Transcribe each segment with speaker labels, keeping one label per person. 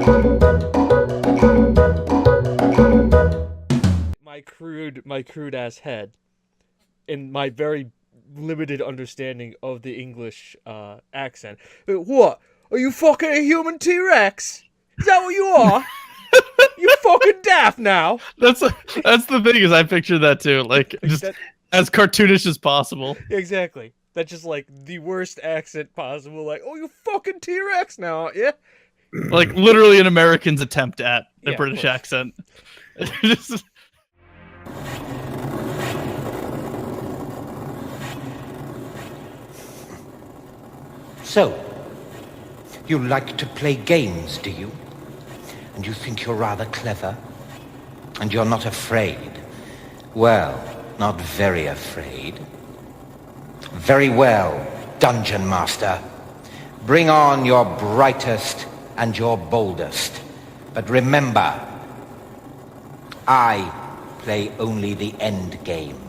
Speaker 1: My crude ass head, in my very limited understanding of the English accent. But what? Are you fucking a human T-Rex? Is that what you are? You fucking daft now.
Speaker 2: That's the thing, is I picture that too, like just as cartoonish as possible.
Speaker 1: Exactly. That's just like the worst accent possible. Like, oh, you fucking T-Rex now, aren't you?
Speaker 2: Like literally an American's attempt at a British accent. Just...
Speaker 3: So, you like to play games, do you? And you think you're rather clever? And you're not afraid? Well, not very afraid. Very well, Dungeon Master. Bring on your brightest and your boldest. But remember, I play only the end game.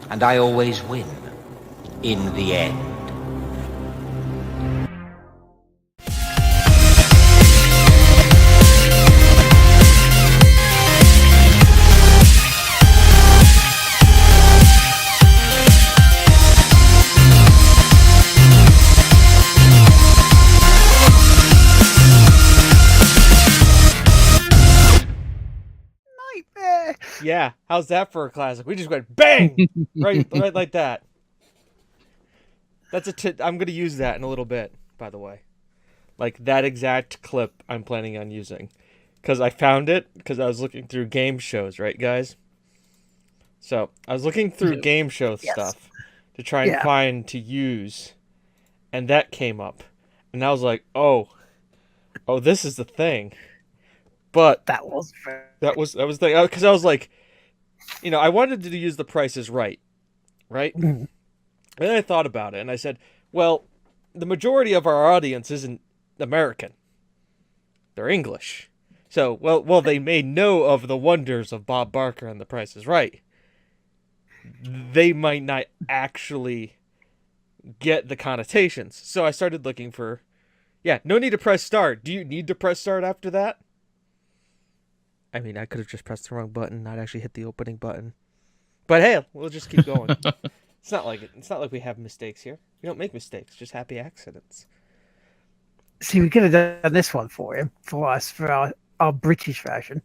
Speaker 3: And I always win in the end.
Speaker 1: Yeah, how's that for a classic? We just went bang right like that. That's I'm gonna use that in a little bit, by the way. Like that exact clip I'm planning on using, because I found it because I was looking through game shows, right, guys? So I was looking through game show stuff to try and find to use, and that came up, and I was like, oh, this is the thing. But
Speaker 4: that was
Speaker 1: the thing, because I was like, I wanted to use The Price is Right? And then I thought about it, and I said, well, the majority of our audience isn't American. They're English. So, well, they may know of the wonders of Bob Barker and The Price is Right. They might not actually get the connotations. So I started looking for, no need to press start. Do you need to press start after that? I mean, I could have just pressed the wrong button, not actually hit the opening button. But hey, we'll just keep going. It's not like we have mistakes here. We don't make mistakes, just happy accidents.
Speaker 4: See, we could have done this one for us, for our British version.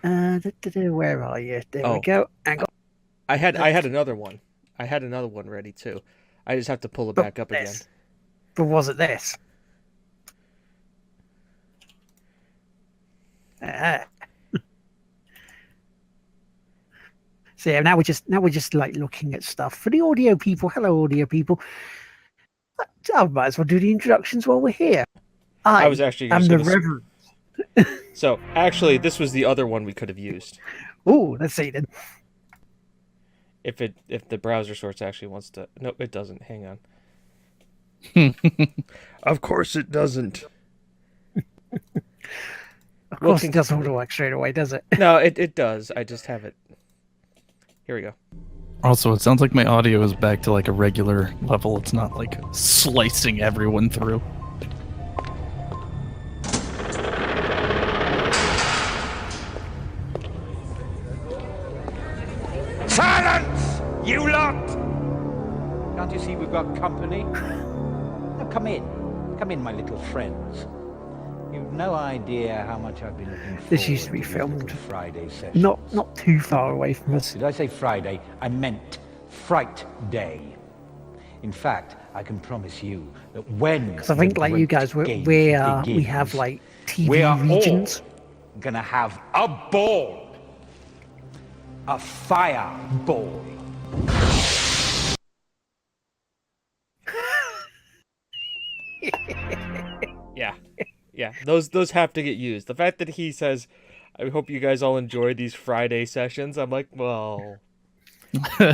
Speaker 4: Where are you? There we go. Hang on.
Speaker 1: I had another one. I had another one ready too. I just have to pull it back up again.
Speaker 4: But was it this? So yeah, now we're just like looking at stuff for the audio people. Hello, audio people. I might as well do the introductions while we're here.
Speaker 1: I was actually
Speaker 4: I'm the Reverend.
Speaker 1: So actually, this was the other one we could have used.
Speaker 4: Oh, let's see then.
Speaker 1: If the browser source actually wants to. No, it doesn't. Hang on. Of course it doesn't.
Speaker 4: Of course it doesn't work straight away, does it?
Speaker 1: No, it does. I just have it. Here we go.
Speaker 2: Also, it sounds like my audio is back to like a regular level. It's not like slicing everyone through.
Speaker 3: Silence, you lot! Can't you see we've got company? Now come in, my little friends. You've no idea how much I've been looking forward
Speaker 4: This used to be
Speaker 3: this
Speaker 4: filmed
Speaker 3: Friday session.
Speaker 4: not too far away from us.
Speaker 3: Did I say Friday? I meant Fright Day. In fact, I can promise you that when
Speaker 4: Because I think like you guys, we have like TV regions.
Speaker 3: All gonna have a ball, a fireball.
Speaker 1: Yeah, those have to get used. The fact that he says, I hope you guys all enjoy these Friday sessions, I'm like, well,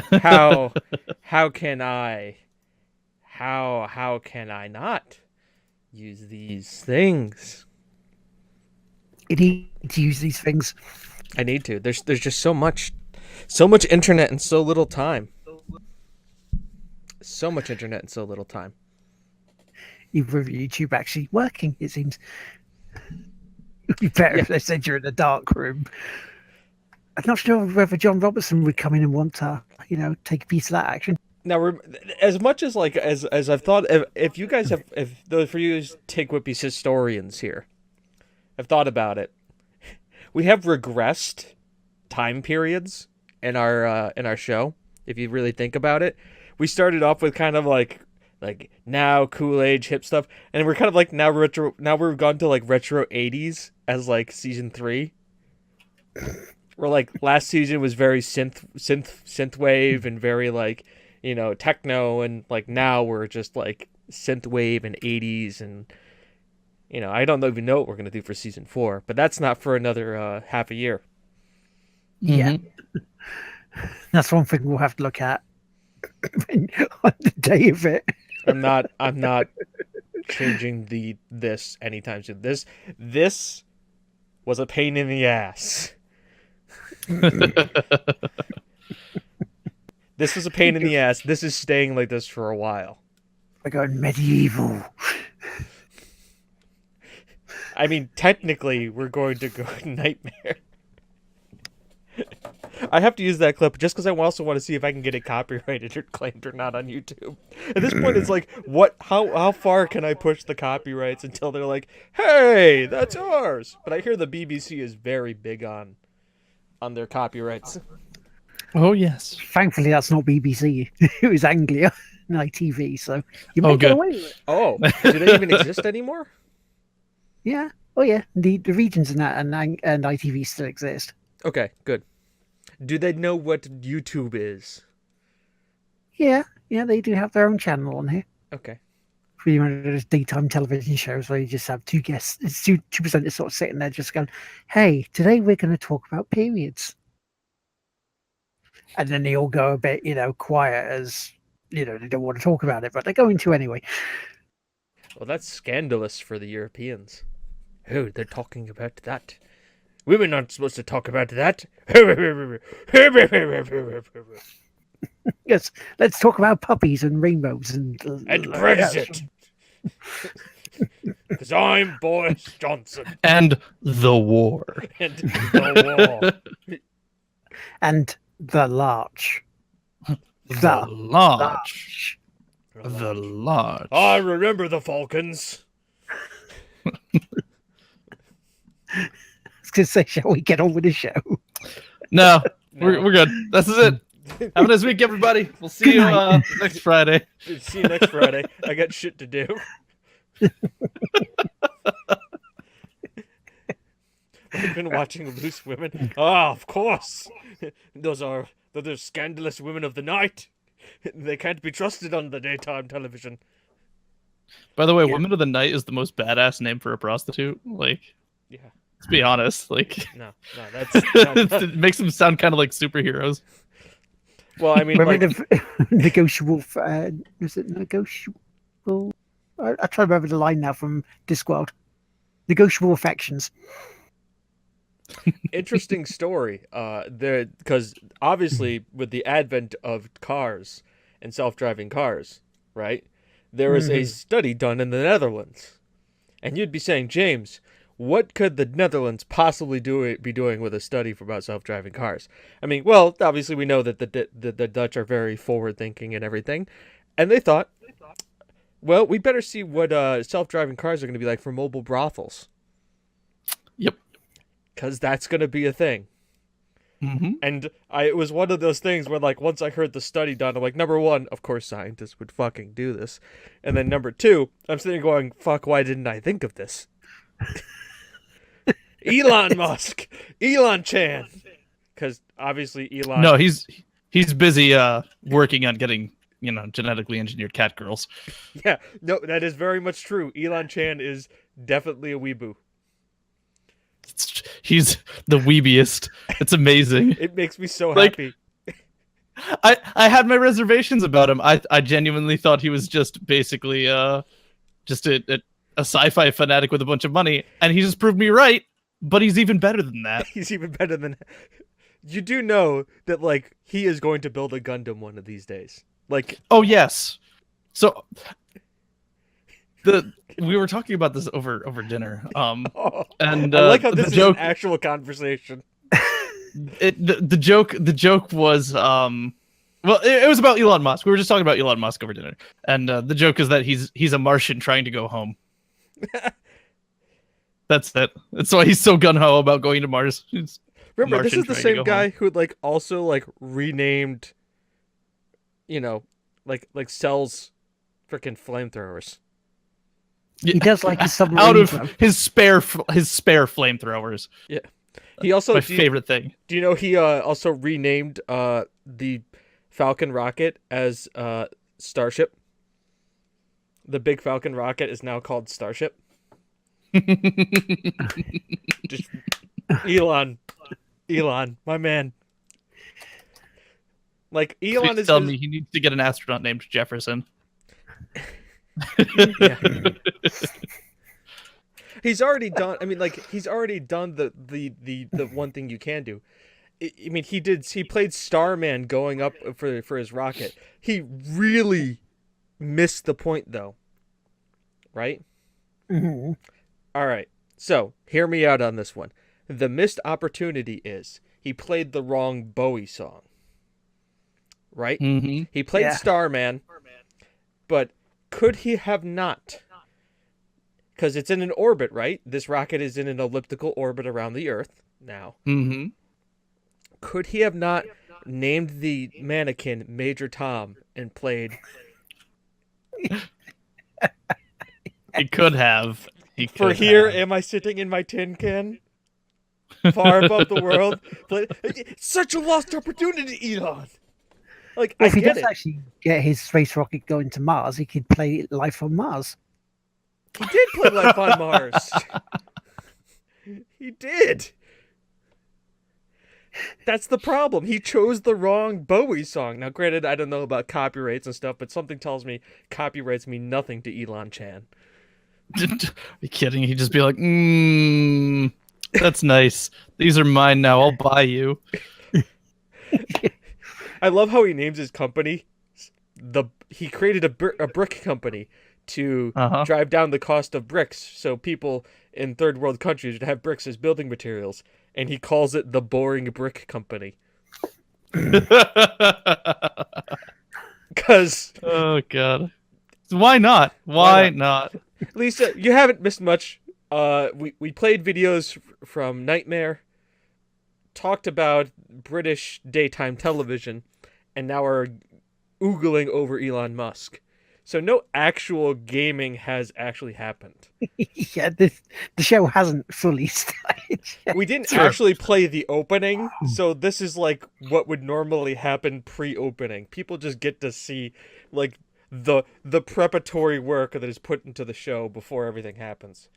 Speaker 1: how can I not use these things?
Speaker 4: You need to use these things.
Speaker 1: I need to. There's just so much internet in so little time. So much internet in so little time.
Speaker 4: Even with YouTube actually working, it seems. Better if they said you're in a dark room. I'm not sure whether John Robertson would come in and want to, take a piece of that action.
Speaker 1: Now, as much as like as I've thought, if you guys have, if those for you TGWPIS historians here, have thought about it, we have regressed time periods in our show. If you really think about it, we started off with kind of like now cool age hip stuff, and we're kind of like now retro. Now we've gone to like retro 80s as season 3. Where last season was very synth wave and very techno, and now we're just synth wave and 80s, and I don't even know what we're gonna do for season 4, but that's not for another half a year.
Speaker 4: Yeah, that's one thing we'll have to look at on the day of it.
Speaker 1: I'm not changing this anytime soon. This was a pain in the ass. This was a pain in the ass. This is staying like this for a while.
Speaker 4: We're going medieval.
Speaker 1: I mean, technically, we're going to go nightmare. I have to use that clip just because I also want to see if I can get it copyrighted or claimed or not on YouTube. At this point, it's like, how far can I push the copyrights until they're like, hey, that's ours? But I hear the BBC is very big on their copyrights.
Speaker 2: Oh, yes.
Speaker 4: Thankfully, that's not BBC. It was Anglia and ITV, so you might get away with it.
Speaker 1: Oh, do they even exist anymore?
Speaker 4: Yeah. Oh, yeah. The regions in that and ITV still exist.
Speaker 1: Okay, good. Do they know what YouTube is?
Speaker 4: Yeah, they do have their own channel on here.
Speaker 1: Okay.
Speaker 4: Pretty much those daytime television shows where you just have two guests, it's two presenters sort of sitting there just going, hey, today we're going to talk about periods. And then they all go a bit, quiet as, they don't want to talk about it, but they're going to anyway.
Speaker 1: Well, that's scandalous for the Europeans. Oh, they're talking about that. Women aren't supposed to talk about that.
Speaker 4: Yes, let's talk about puppies and rainbows and
Speaker 1: Brexit. Because I'm Boris Johnson.
Speaker 2: And the war.
Speaker 1: And the war.
Speaker 4: And the larch.
Speaker 2: The larch. The larch.
Speaker 1: I remember the Falcons.
Speaker 4: I was going to say, shall we get on with the show?
Speaker 2: No, we're good. This is it. Have a nice week, everybody. We'll see you next Friday.
Speaker 1: See you next Friday. I got shit to do. I've been watching Loose Women. Ah, of course. Those are scandalous women of the night. They can't be trusted on the daytime television.
Speaker 2: By the way, Women of the Night is the most badass name for a prostitute.
Speaker 1: Yeah.
Speaker 2: Let's be honest.
Speaker 1: No, that's
Speaker 2: it makes them sound kind of like superheroes.
Speaker 1: Well, I mean,
Speaker 4: negotiable. Is it negotiable? I try to remember the line now from Discworld. Negotiable affections.
Speaker 1: Interesting story. Because obviously, with the advent of cars and self-driving cars, right? There was a study done in the Netherlands, and you'd be saying, James, what could the Netherlands possibly be doing with a study about self-driving cars? I mean, well, obviously we know that the Dutch are very forward-thinking and everything, and they thought, well, we better see what self-driving cars are going to be like for mobile brothels.
Speaker 2: Yep.
Speaker 1: Because that's going to be a thing.
Speaker 2: Mm-hmm.
Speaker 1: And it was one of those things where, once I heard the study done, I'm like, number one, of course scientists would fucking do this. And then number two, I'm sitting going, fuck, why didn't I think of this? Elon Musk, Elon Chan, because obviously Elon.
Speaker 2: No, he's busy working on getting genetically engineered cat girls.
Speaker 1: Yeah, no, that is very much true. Elon Chan is definitely a weeboo.
Speaker 2: He's the weebiest. It's amazing.
Speaker 1: It makes me so happy.
Speaker 2: I had my reservations about him. I genuinely thought he was just basically just a sci-fi fanatic with a bunch of money, and he just proved me right. But he's even better than that.
Speaker 1: He's even better than. You do know that he is going to build a Gundam one of these days.
Speaker 2: Oh yes. So We were talking about this over dinner.
Speaker 1: Oh,
Speaker 2: And
Speaker 1: I like how
Speaker 2: the
Speaker 1: this is
Speaker 2: joke,
Speaker 1: an actual conversation.
Speaker 2: the joke was well, it was about Elon Musk. We were just talking about Elon Musk over dinner, and the joke is that he's a Martian trying to go home. That's it. That's why he's so gun ho about going to Mars. He's
Speaker 1: Remember, this
Speaker 2: Martian
Speaker 1: is the
Speaker 2: trying to
Speaker 1: same
Speaker 2: go
Speaker 1: guy
Speaker 2: home.
Speaker 1: who like also like renamed, like sells freaking flamethrowers.
Speaker 4: He does like his submarine.
Speaker 2: Out of
Speaker 4: though.
Speaker 2: his spare flamethrowers.
Speaker 1: Yeah. He also
Speaker 2: My favorite thing.
Speaker 1: Do you know he also renamed the Falcon rocket as Starship? The big Falcon rocket is now called Starship. Just Elon, my man. Like Elon
Speaker 2: Please
Speaker 1: is
Speaker 2: tell me he needs to get an astronaut named Jefferson.
Speaker 1: Yeah. He's already done. I mean, like he's already done the one thing you can do. I mean, he played Starman going up for his rocket. He really missed the point though. Right?
Speaker 4: Mm-hmm.
Speaker 1: All right. So, hear me out on this one. The missed opportunity is he played the wrong Bowie song. Right?
Speaker 2: Mm-hmm.
Speaker 1: He played
Speaker 4: Yeah.
Speaker 1: Starman, but could he have not? Because it's in an orbit, right? This rocket is in an elliptical orbit around the Earth now.
Speaker 2: Mm-hmm.
Speaker 1: Could he have not named the mannequin Major Tom and played
Speaker 2: He could have. He
Speaker 1: For
Speaker 2: could
Speaker 1: Here
Speaker 2: have.
Speaker 1: Am I Sitting in My Tin Can? Far above the world. Such a lost opportunity, Elon. Like,
Speaker 4: Well,
Speaker 1: I
Speaker 4: if he
Speaker 1: get
Speaker 4: does
Speaker 1: it.
Speaker 4: actually get his space rocket going to Mars, he could play Life on Mars.
Speaker 1: He did play Life on Mars. He did. That's the problem. He chose the wrong Bowie song. Now, granted, I don't know about copyrights and stuff, but something tells me copyrights mean nothing to Elon Chan.
Speaker 2: Are you kidding? He'd just be like, that's nice. These are mine now. I'll buy you.
Speaker 1: I love how he names his company. He created a brick company to drive down the cost of bricks, so people in third world countries would have bricks as building materials, and he calls it the Boring Brick Company. Because
Speaker 2: Oh god. Why not? Why not?
Speaker 1: Lisa, you haven't missed much. We played videos from Nightmare, talked about British daytime television, and now are oogling over Elon Musk. So no actual gaming has actually happened.
Speaker 4: Yeah, the show hasn't fully started yet.
Speaker 1: We didn't actually play the opening, so this is like what would normally happen pre-opening. People just get to see like the preparatory work that is put into the show before everything happens.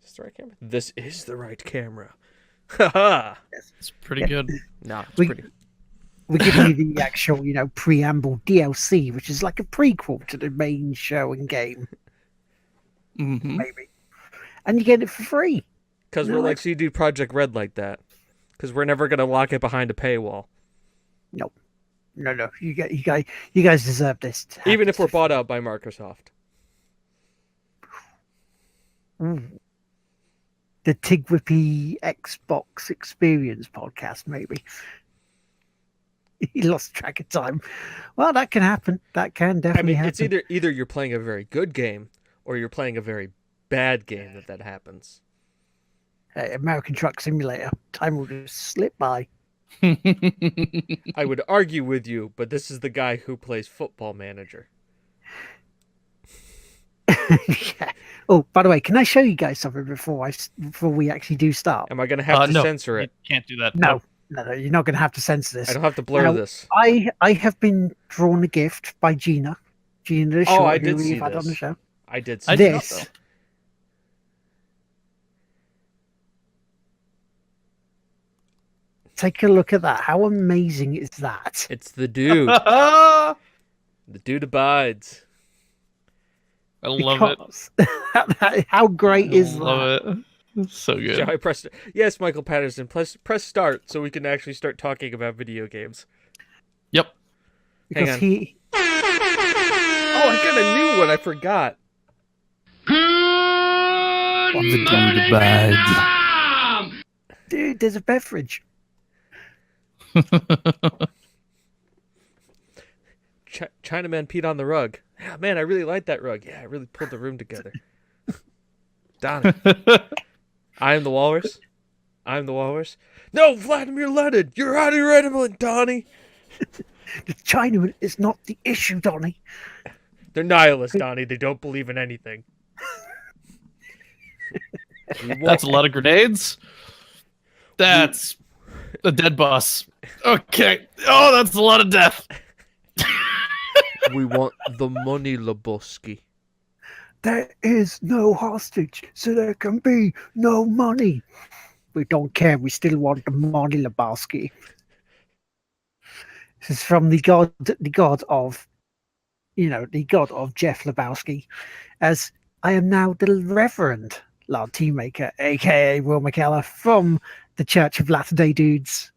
Speaker 1: Is this the right camera? This is the right camera. Haha.
Speaker 2: It's pretty good.
Speaker 1: No, it's
Speaker 4: We-
Speaker 1: pretty.
Speaker 4: We're giving you the actual, preamble DLC, which is like a prequel to the main show and game,
Speaker 2: Mm-hmm.
Speaker 4: maybe. And you get it for free.
Speaker 1: Because we're like CD Project Red like that. Because we're never gonna lock it behind a paywall,
Speaker 4: No, you guys deserve this. to have
Speaker 1: even if
Speaker 4: this
Speaker 1: we're
Speaker 4: for
Speaker 1: bought out by Microsoft.
Speaker 4: free. Ooh. The TGWPIS Xbox Experience podcast, maybe. He lost track of time. Well, that can happen. That can
Speaker 1: I
Speaker 4: definitely
Speaker 1: mean,
Speaker 4: happen.
Speaker 1: it's either you're playing a very good game or you're playing a very bad game that happens.
Speaker 4: American Truck Simulator. Time will just slip by.
Speaker 1: I would argue with you, but this is the guy who plays Football Manager.
Speaker 4: Yeah. Oh, by the way, can I show you guys something before we actually do start?
Speaker 1: Am I gonna have to
Speaker 2: No,
Speaker 1: censor it?
Speaker 2: You can't do that.
Speaker 4: No, you're not going to have to censor this.
Speaker 1: I don't have to blur
Speaker 4: Now,
Speaker 1: this.
Speaker 4: I have been drawn a gift by Gina the
Speaker 1: Oh,
Speaker 4: Short,
Speaker 1: I did
Speaker 4: who
Speaker 1: see
Speaker 4: we've had on the
Speaker 1: this.
Speaker 4: show.
Speaker 1: I did
Speaker 2: I
Speaker 1: see
Speaker 2: did not,
Speaker 4: This.
Speaker 2: though.
Speaker 4: Take a look at that. How amazing is that?
Speaker 1: It's the dude.
Speaker 2: I
Speaker 1: The dude abides.
Speaker 2: love it.
Speaker 4: Because how great is that?
Speaker 2: Love it. It's so good.
Speaker 1: Shall I press? Yes, Michael Patterson. Press start so we can actually start talking about video games.
Speaker 2: Yep.
Speaker 4: Because
Speaker 1: on.
Speaker 4: he
Speaker 1: Oh, I got a new one. I forgot.
Speaker 2: The bad.
Speaker 4: Dude, there's a beverage.
Speaker 1: Chinaman peed on the rug. Yeah, man, I really like that rug. Yeah, I really pulled the room together. Donnie. I am the walrus. I'm the walrus. No, Vladimir Lenin, you're out of your element, Donnie.
Speaker 4: The Chinaman is not the issue, Donnie.
Speaker 1: They're nihilists, Donnie. They don't believe in anything.
Speaker 2: That's a lot of grenades. That's a dead boss. Okay. Oh, that's a lot of death.
Speaker 1: We want the money, Lebowski.
Speaker 4: There is no hostage, so there can be no money. We don't care. We still want the money, Lebowski. This is from the god of, the god of Jeff Lebowski, as I am now the Reverend Lardteamaker, aka Will McKellar, from the Church of Latter-day Dudes.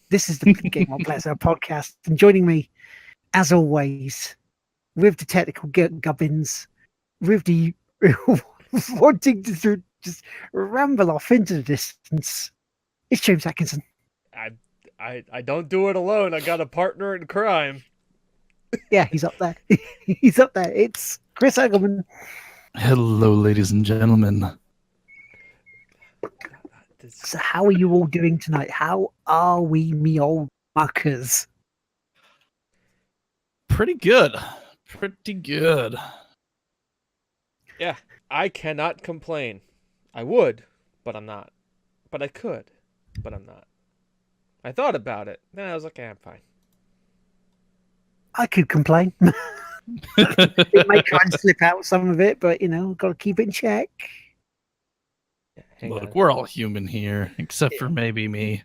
Speaker 4: This is the Game on Pleasure podcast, and joining me, as always, with the technical gubbins, with the wanting to just ramble off into the distance, it's James Atkinson.
Speaker 1: I don't do it alone. I got a partner in crime.
Speaker 4: Yeah, he's up there. He's up there. It's Chris Hurgleman.
Speaker 2: Hello, ladies and gentlemen.
Speaker 4: So how are you all doing tonight? How are we, me old muckers?
Speaker 2: Pretty good. Pretty good.
Speaker 1: Yeah, I cannot complain. I would, but I'm not. But I could, but I'm not. I thought about it. Then I was like, I'm fine.
Speaker 4: I could complain. It may try and slip out some of it, but got to keep it in check.
Speaker 1: Hang
Speaker 2: Look,
Speaker 1: on.
Speaker 2: we're all human here, except for maybe me.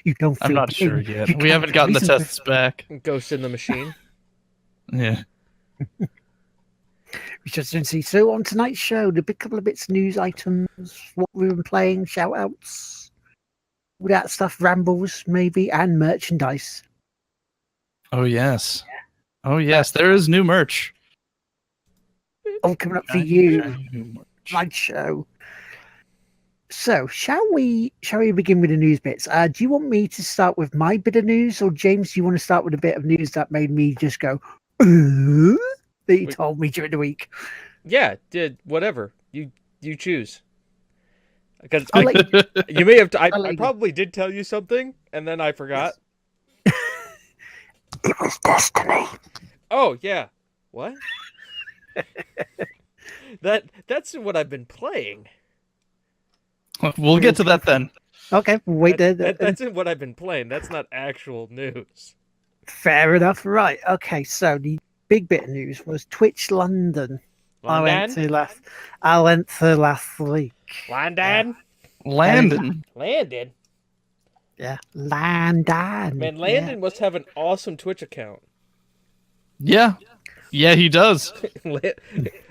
Speaker 4: You don't.
Speaker 2: I'm not sure yet. We haven't gotten the tests back.
Speaker 1: Ghost in the Machine.
Speaker 2: Yeah.
Speaker 4: We just didn't see. So on tonight's show, the big couple of bits, news items, what we've been playing, shout outs, all that stuff, rambles maybe, and merchandise.
Speaker 2: Oh yes. Oh yes. There is new merch.
Speaker 4: All coming up for you. Night show. So shall we begin with the news bits? Do you want me to start with my bit of news, or James, do you want to start with a bit of news that made me just go, that you told me during the week?
Speaker 1: Yeah, did whatever you choose. Because
Speaker 4: I'll let you,
Speaker 1: you may have. I
Speaker 4: I'll let you go.
Speaker 1: probably did tell you something, and then I forgot.
Speaker 4: It was destiny.
Speaker 1: Oh yeah, what? That's what I've been playing.
Speaker 2: We'll get to that then.
Speaker 4: Okay, wait there.
Speaker 1: That's what I've been playing. That's not actual news.
Speaker 4: Fair enough. Right. Okay. So the big bit of news was Twitch London. I went to last week.
Speaker 1: London.
Speaker 2: Landon.
Speaker 1: Landon.
Speaker 4: Yeah, Landon.
Speaker 1: Man, Landon must have an awesome Twitch account.
Speaker 2: Yeah. Yeah, he does.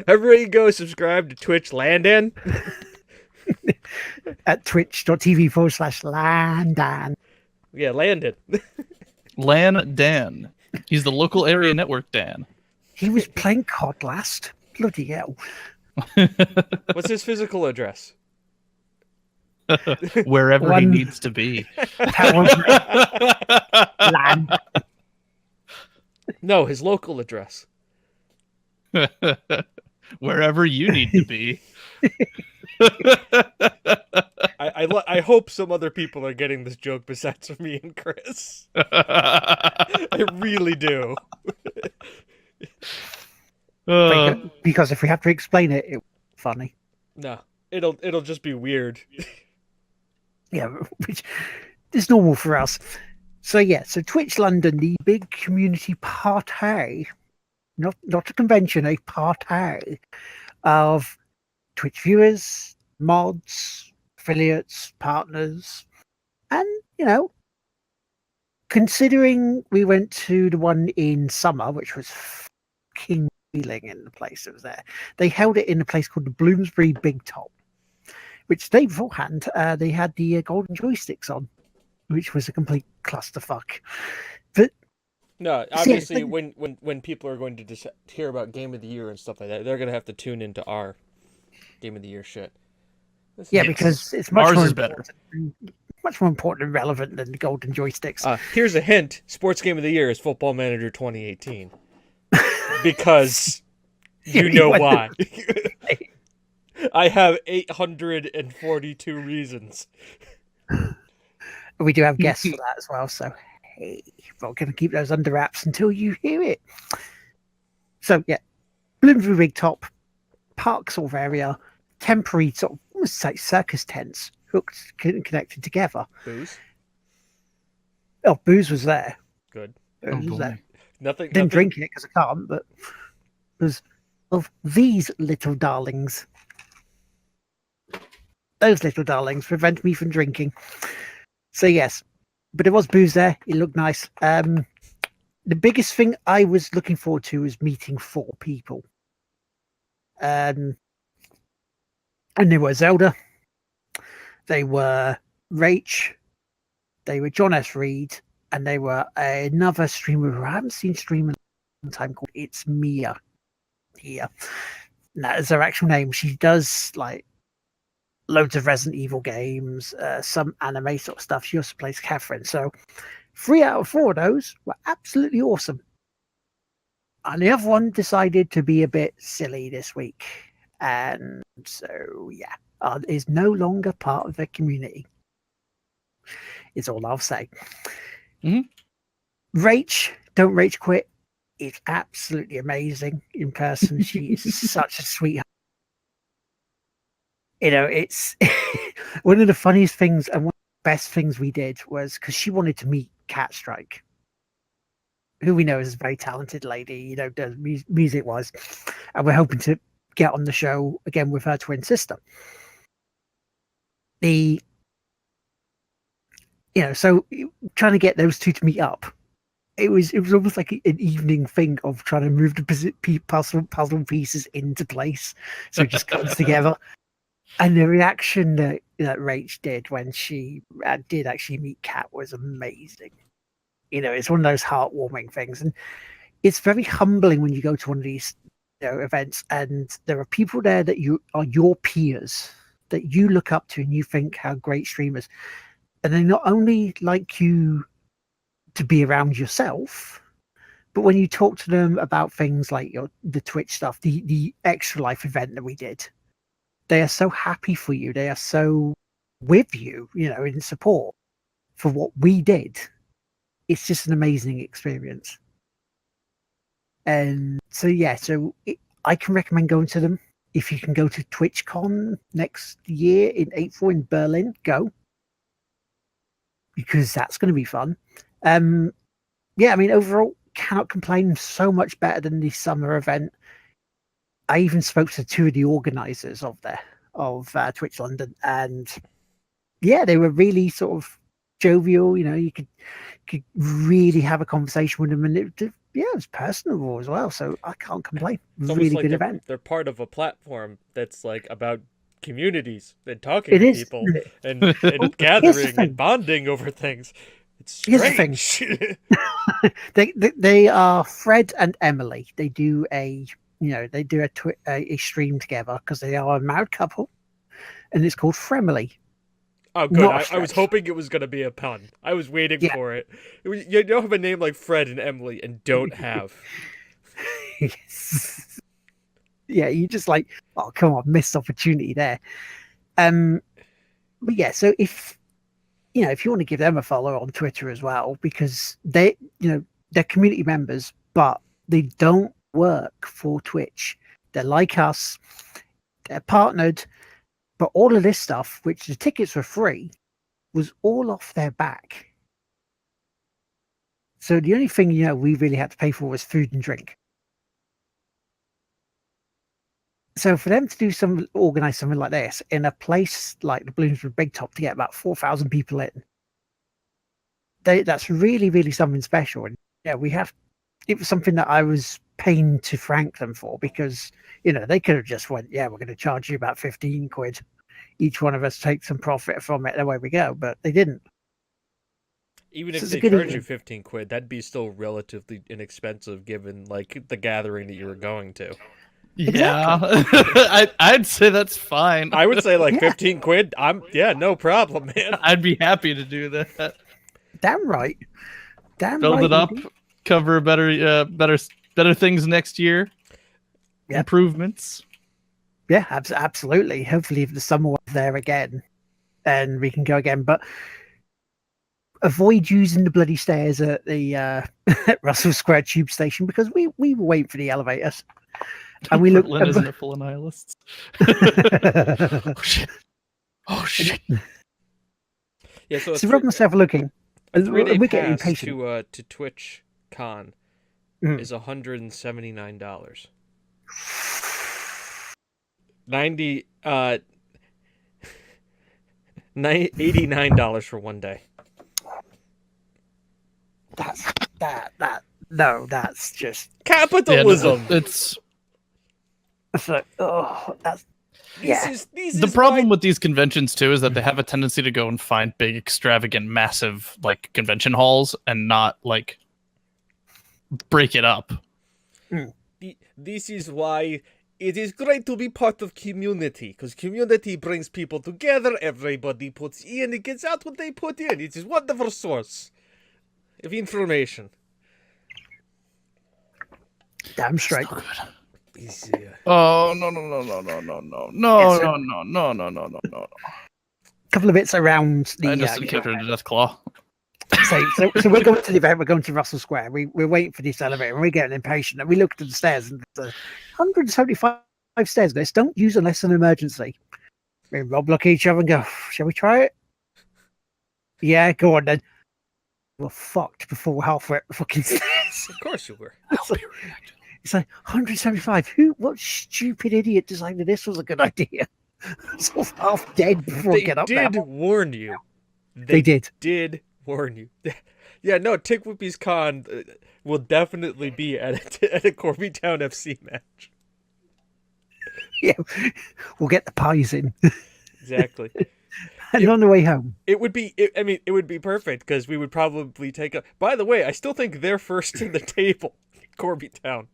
Speaker 1: Everybody go subscribe to Twitch Landon.
Speaker 4: At twitch.tv/Landon.
Speaker 1: Yeah, Landon.
Speaker 2: Lan Dan. He's the local area network Dan.
Speaker 4: He was playing COD last. Bloody hell.
Speaker 1: What's his physical address?
Speaker 2: Wherever he needs to be.
Speaker 4: Land.
Speaker 1: No, his local address.
Speaker 2: Wherever you need to be.
Speaker 1: I hope some other people are getting this joke besides for me and Chris. I really do.
Speaker 4: Because if we have to explain it, it's funny.
Speaker 1: No, it'll just be weird.
Speaker 4: Yeah, which is normal for us. So Twitch London, the big community party, not a convention, a party of Twitch viewers, mods, affiliates, partners, and considering we went to the one in summer, which was fucking feeling in the place that was there, they held it in a place called the Bloomsbury Big Top, which day beforehand they had the golden joysticks on, which was a complete clusterfuck. But
Speaker 1: no, obviously, when people are going to hear about Game of the Year and stuff like that, they're going to have to tune into our Game of the Year shit.
Speaker 4: Yeah,
Speaker 2: Yes.
Speaker 4: because it's much
Speaker 2: Ours
Speaker 4: more
Speaker 2: is better.
Speaker 4: much more important and relevant than the golden joysticks.
Speaker 1: Here's a hint: Sports Game of the Year is Football Manager 2018, because you know why. I have 842 reasons.
Speaker 4: We do have guests for that as well, so hey, we're going to keep those under wraps until you hear it. So yeah, Bloomsbury Big Top, park sort of area, temporary sort of almost like circus tents hooked connected together.
Speaker 1: Booze?
Speaker 4: Oh, booze was there.
Speaker 1: Good.
Speaker 4: Booze was there.
Speaker 1: Nothing.
Speaker 4: Drink it because I can't, but there's of these little darlings. Those little darlings prevent me from drinking. So yes, but there was booze there. It looked nice. The biggest thing I was looking forward to was meeting 4 people. And they were Zelda. They were Rach. They were John S. Reed. And they were another streamer who I haven't seen stream in a long time called It's Mia here. And that is her actual name. She does like loads of Resident Evil games, some anime sort of stuff. She also plays Catherine. So 3 out of 4 of those were absolutely awesome. And the other one decided to be a bit silly this week. And so, yeah, is no longer part of the community. Is all I'll say.
Speaker 2: Mm-hmm.
Speaker 4: Rach, don't Rach quit. It's absolutely amazing in person. She is such a sweetheart. You know, it's one of the funniest things and one of the best things we did was because she wanted to meet Cat Strike, who we know is a very talented lady, you know, does music wise. And we're hoping to get on the show again with her twin sister. So trying to get those two to meet up, it was almost like an evening thing of trying to move the puzzle pieces into place so it just comes together. And the reaction that Rach did when she did actually meet Kat was amazing. You know, it's one of those heartwarming things, and it's very humbling when you go to one of these events and there are people there that you are your peers that you look up to and you think how great streamers, and they not only like you to be around yourself, but when you talk to them about things like the Twitch stuff, the Extra Life event that we did, they are so happy for you. They are so with you, in support for what we did. It's just an amazing experience. And so, yeah, I can recommend going to them. If you can go to TwitchCon next year in April in Berlin, go. Because that's going to be fun. Yeah, I mean, overall, cannot complain. So much better than the summer event. I even spoke to 2 of the organizers of Twitch London, and yeah, they were really sort of jovial. You could really have a conversation with them, and it was personable as well. So I can't complain.
Speaker 1: It's
Speaker 4: really
Speaker 1: like
Speaker 4: good event.
Speaker 1: They're part of a platform that's like about communities and talking to people and gathering and bonding over things. It's strange.
Speaker 4: They are Fred and Emily. They do a stream together because they are a married couple, and it's called Fremily.
Speaker 1: Oh, good. I was hoping it was going to be a pun. I was waiting for it. You don't have a name like Fred and Emily and don't have.
Speaker 4: Yes. Yeah, you just like, oh, come on, missed opportunity there. But yeah, so if you want to give them a follow on Twitter as well, because they're community members, but they don't work for Twitch. They're like us. They're partnered. But all of this stuff, which the tickets were free, was all off their back. So the only thing, we really had to pay for was food and drink. So for them to organize something like this in a place like the Bloomsbury Big Top to get about 4,000 people in, that's really, really something special. And yeah, it was something that I was pained to thank them for, because they could have just went, yeah, we're going to charge you about 15 quid. Each one of us take some profit from it, and away we go. But they didn't.
Speaker 1: Even if they charge you 15 quid, that'd be still relatively inexpensive given like the gathering that you were going to.
Speaker 2: Yeah, I'd say that's fine.
Speaker 1: I would say like 15 quid. No problem, man.
Speaker 2: I'd be happy to do that.
Speaker 4: Damn right.
Speaker 2: Build it up, cover better things next year.
Speaker 4: Yep.
Speaker 2: Improvements.
Speaker 4: Yeah, absolutely. Hopefully, if the summer was there again, then we can go again. But avoid using the bloody stairs at the Russell Square Tube Station, because we were waiting for the elevators, and we looked.
Speaker 2: Isn't it full of nihilists? Oh shit! Oh shit!
Speaker 1: Yeah, so
Speaker 4: Rob must have a looking.
Speaker 1: A 3-day
Speaker 4: we're getting
Speaker 1: pass
Speaker 4: impatient.
Speaker 1: to Twitch Con is $179. $89 for one day.
Speaker 4: That's just
Speaker 1: capitalism.
Speaker 2: It's
Speaker 4: like,
Speaker 2: the problem with these conventions too is that they have a tendency to go and find big, extravagant, massive like convention halls and not like break it up.
Speaker 1: This is why it is great to be part of community, because community brings people together. Everybody puts in, it gets out what they put in. It is a wonderful source of information.
Speaker 4: Damn straight.
Speaker 2: Oh no.
Speaker 4: Couple of bits around the.
Speaker 2: I just encountered a death claw.
Speaker 4: So we're going to the event. We're going to Russell Square. We're waiting for this elevator, and we're getting impatient. And we looked at the stairs, and there's 175 stairs. This don't use unless an emergency. Me and Rob look at each other and go, "Shall we try it?" Yeah, go on then. We're fucked before we're halfway up the fucking stairs.
Speaker 1: Of course you were.
Speaker 4: It's like 175. What stupid idiot decided this was a good idea? So half dead before we get up there.
Speaker 1: They did warn you.
Speaker 4: They
Speaker 1: did warn you. Yeah, no, TGWPIS Con will definitely be at a Corby Town FC match.
Speaker 4: Yeah, we'll get the pies in.
Speaker 1: Exactly.
Speaker 4: And on the way home.
Speaker 1: It would be perfect, because we would probably take a... By the way, I still think they're first to the table, Corby Town.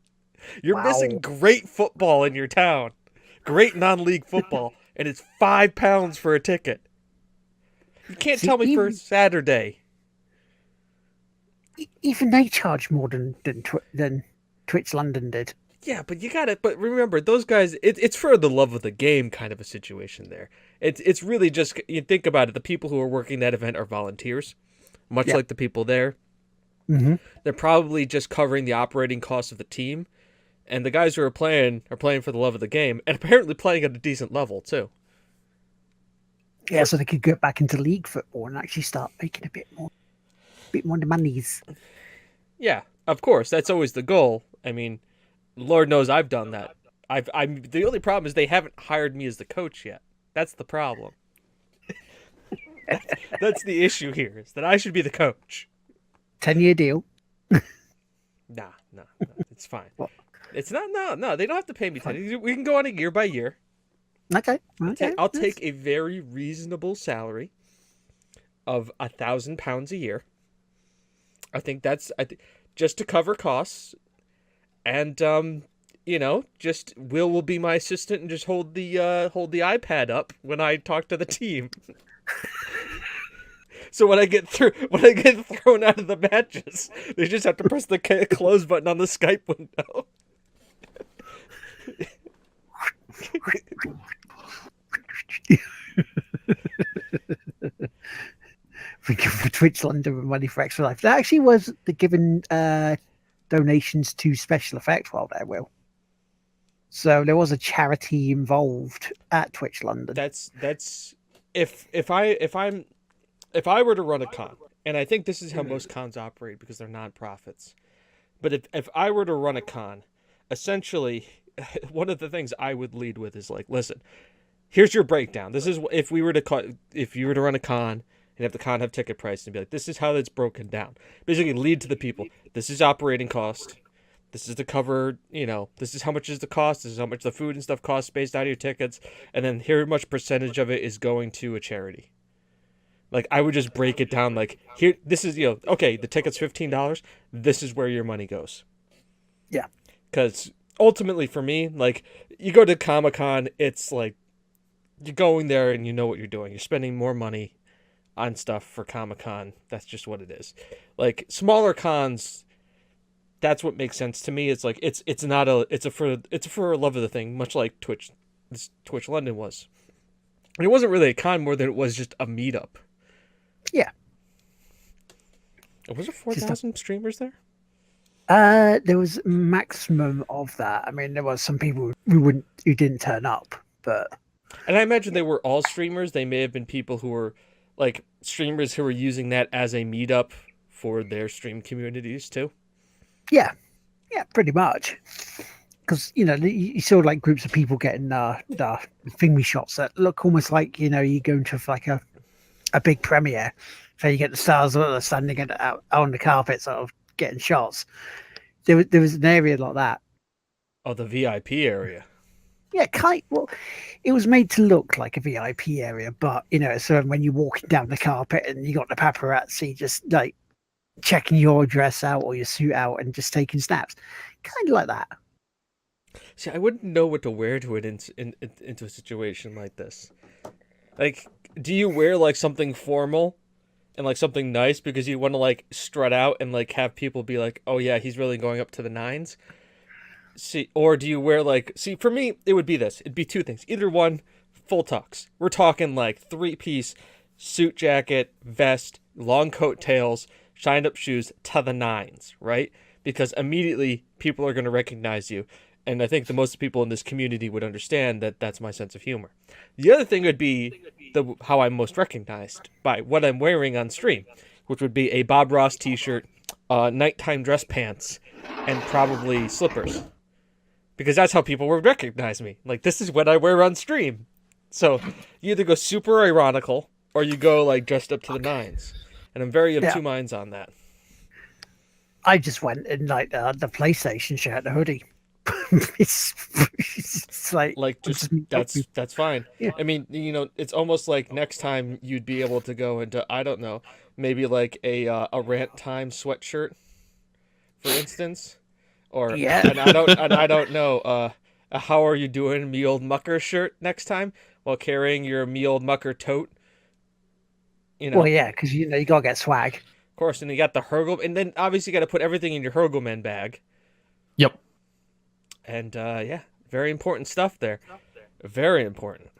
Speaker 1: You're missing great football in your town. Great non-league football. And it's £5 for a ticket. You can't tell me for Saturday.
Speaker 4: Even they charge more than Twitch London did.
Speaker 1: Yeah, but you got it. But remember, those guys, it's for the love of the game kind of a situation there. It's really just, you think about it, the people who are working that event are volunteers, much like the people there.
Speaker 4: Mm-hmm.
Speaker 1: They're probably just covering the operating costs of the team. And the guys who are playing for the love of the game, and apparently playing at a decent level, too.
Speaker 4: Yeah, so they could get back into league football and actually start making a bit more the monies.
Speaker 1: Yeah, of course. That's always the goal. I mean, Lord knows I've done that. I'm the only problem is they haven't hired me as the coach yet. That's the problem. That's the issue here, is that I should be the coach.
Speaker 4: 10-year deal.
Speaker 1: Nah, it's fine. What? It's not. No, they don't have to pay me 10. We can go on a year by year.
Speaker 4: Okay.
Speaker 1: I'll take a very reasonable salary of £1,000 a year. I think that's just to cover costs, and just Will be my assistant and just hold the iPad up when I talk to the team. So when I get thrown out of the matches, they just have to press the close button on the Skype window.
Speaker 4: We give for Twitch London money for Extra Life. That actually was the given donations to Special Effects while there, Will. So there was a charity involved at Twitch London.
Speaker 1: That's if I were to run a con, and I think this is how most cons operate because they're nonprofits. But if I were to run a con, essentially, one of the things I would lead with is like, listen, here's your breakdown. This is if you were to run a con and have the con have ticket price and be like, this is how that's broken down. Basically, lead to the people. This is operating cost. This is the cover. This is how much is the cost. This is how much the food and stuff costs based out of your tickets, and then here much percentage of it is going to a charity. Like, I would just break it down like, here, this is, okay, the ticket's $15. This is where your money goes.
Speaker 4: Yeah.
Speaker 1: Because ultimately for me, like, you go to Comic-Con, it's like you're going there and you know what you're doing. You're spending more money on stuff for Comic-Con. That's just what it is. Like, smaller cons, that's what makes sense to me. It's like it's for a love of the thing, much like Twitch London was. And it wasn't really a con more than it was just a meetup.
Speaker 4: Yeah.
Speaker 1: Was it 4,000 streamers there?
Speaker 4: There was maximum of that. I mean, there was some people who didn't turn up, but.
Speaker 1: And I imagine they were all streamers. They may have been people who were like streamers who were using that as a meetup for their stream communities too.
Speaker 4: Yeah, pretty much. Because you saw like groups of people getting the thingy shots that look almost like you go into like a big premiere, so you get the stars standing out on the carpet, sort of getting shots. There was an area like that.
Speaker 1: Oh, the VIP area.
Speaker 4: Yeah, well, it was made to look like a VIP area, but so when you're walking down the carpet and you got the paparazzi just like checking your dress out or your suit out and just taking snaps, kind of like that.
Speaker 1: See, I wouldn't know what to wear to it into a situation like this. Like, do you wear like something formal and like something nice because you want to like strut out and like have people be like, oh yeah, he's really going up to the nines? See, or do you wear like, for me, it would be this. It'd be two things. Either one, full tux. We're talking like 3-piece suit jacket, vest, long coat tails, shined up shoes to the nines, right? Because immediately people are going to recognize you. And I think the most people in this community would understand that that's my sense of humor. The other thing would be how I'm most recognized by what I'm wearing on stream, which would be a Bob Ross t-shirt, nighttime dress pants, and probably slippers. Because that's how people would recognize me. Like, this is what I wear on stream. So you either go super ironical or you go like dressed up to the nines. And I'm very of two minds on that.
Speaker 4: I just went in like the PlayStation shirt, the hoodie. it's like
Speaker 1: just that's fine. Yeah. I mean, it's almost like next time you'd be able to go into, I don't know, maybe like a rant time sweatshirt, for instance, or and I don't know, how are you doing, me old mucker shirt next time while carrying your me old mucker tote.
Speaker 4: Well, yeah, because you gotta get swag.
Speaker 1: Of course, and you got the Hurgleman, and then obviously you got to put everything in your Hurgleman bag.
Speaker 2: Yep.
Speaker 1: And very important stuff there. Very important.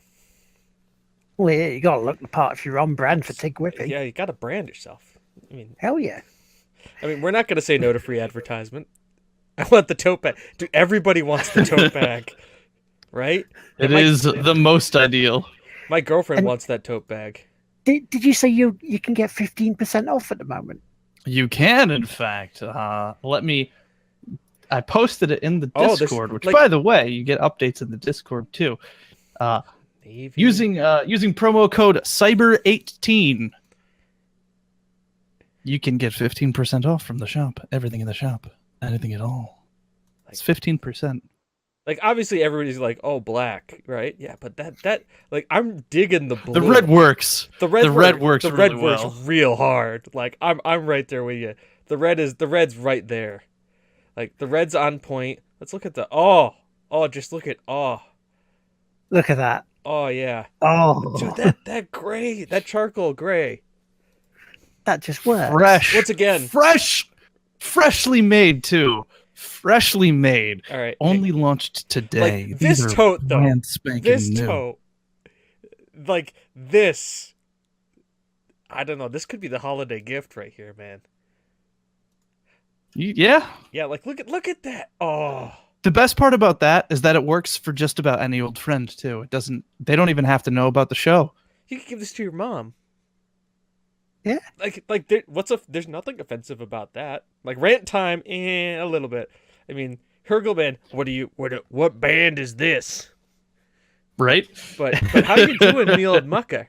Speaker 4: Well, yeah, you gotta look the part if you're on brand for TGWPI.
Speaker 1: Yeah, you gotta brand yourself. I mean,
Speaker 4: hell yeah.
Speaker 1: I mean, we're not gonna say no to free advertisement. I want the tote bag. Dude, everybody wants the tote bag, right?
Speaker 2: It is the most ideal.
Speaker 1: My girlfriend wants that tote bag.
Speaker 4: Did you say you can get 15% off at the moment?
Speaker 2: You can, in fact. I posted it in the Discord, which, by the way, you get updates in the Discord too. Using promo code Cyber18, you can get 15% off from the shop. Everything in the shop, anything at all. It's 15%.
Speaker 1: Like, obviously, everybody's like, "Oh, black, right?" Yeah, but that like, I'm digging the blue.
Speaker 2: The red works. The red works
Speaker 1: real hard. Like, I'm right there with you. The red's right there. Like, the red's on point. Let's look at just look at
Speaker 4: Look at that.
Speaker 1: Oh yeah.
Speaker 4: Oh,
Speaker 1: dude, that gray, that charcoal gray.
Speaker 4: That just works.
Speaker 2: Fresh.
Speaker 1: Once again,
Speaker 2: freshly made too. Freshly made.
Speaker 1: All right.
Speaker 2: Only launched today.
Speaker 1: Like, this tote though. This
Speaker 2: new.
Speaker 1: Tote. Like this. I don't know. This could be the holiday gift right here, man.
Speaker 2: Yeah.
Speaker 1: Yeah, like look at that. Oh.
Speaker 2: The best part about that is that it works for just about any old friend too. They don't even have to know about the show.
Speaker 1: You can give this to your mom.
Speaker 4: Yeah.
Speaker 1: There's nothing offensive about that. Like, rant time, a little bit. I mean, Hurgleman, what band is this?
Speaker 2: Right?
Speaker 1: But how you doing, me old mucker?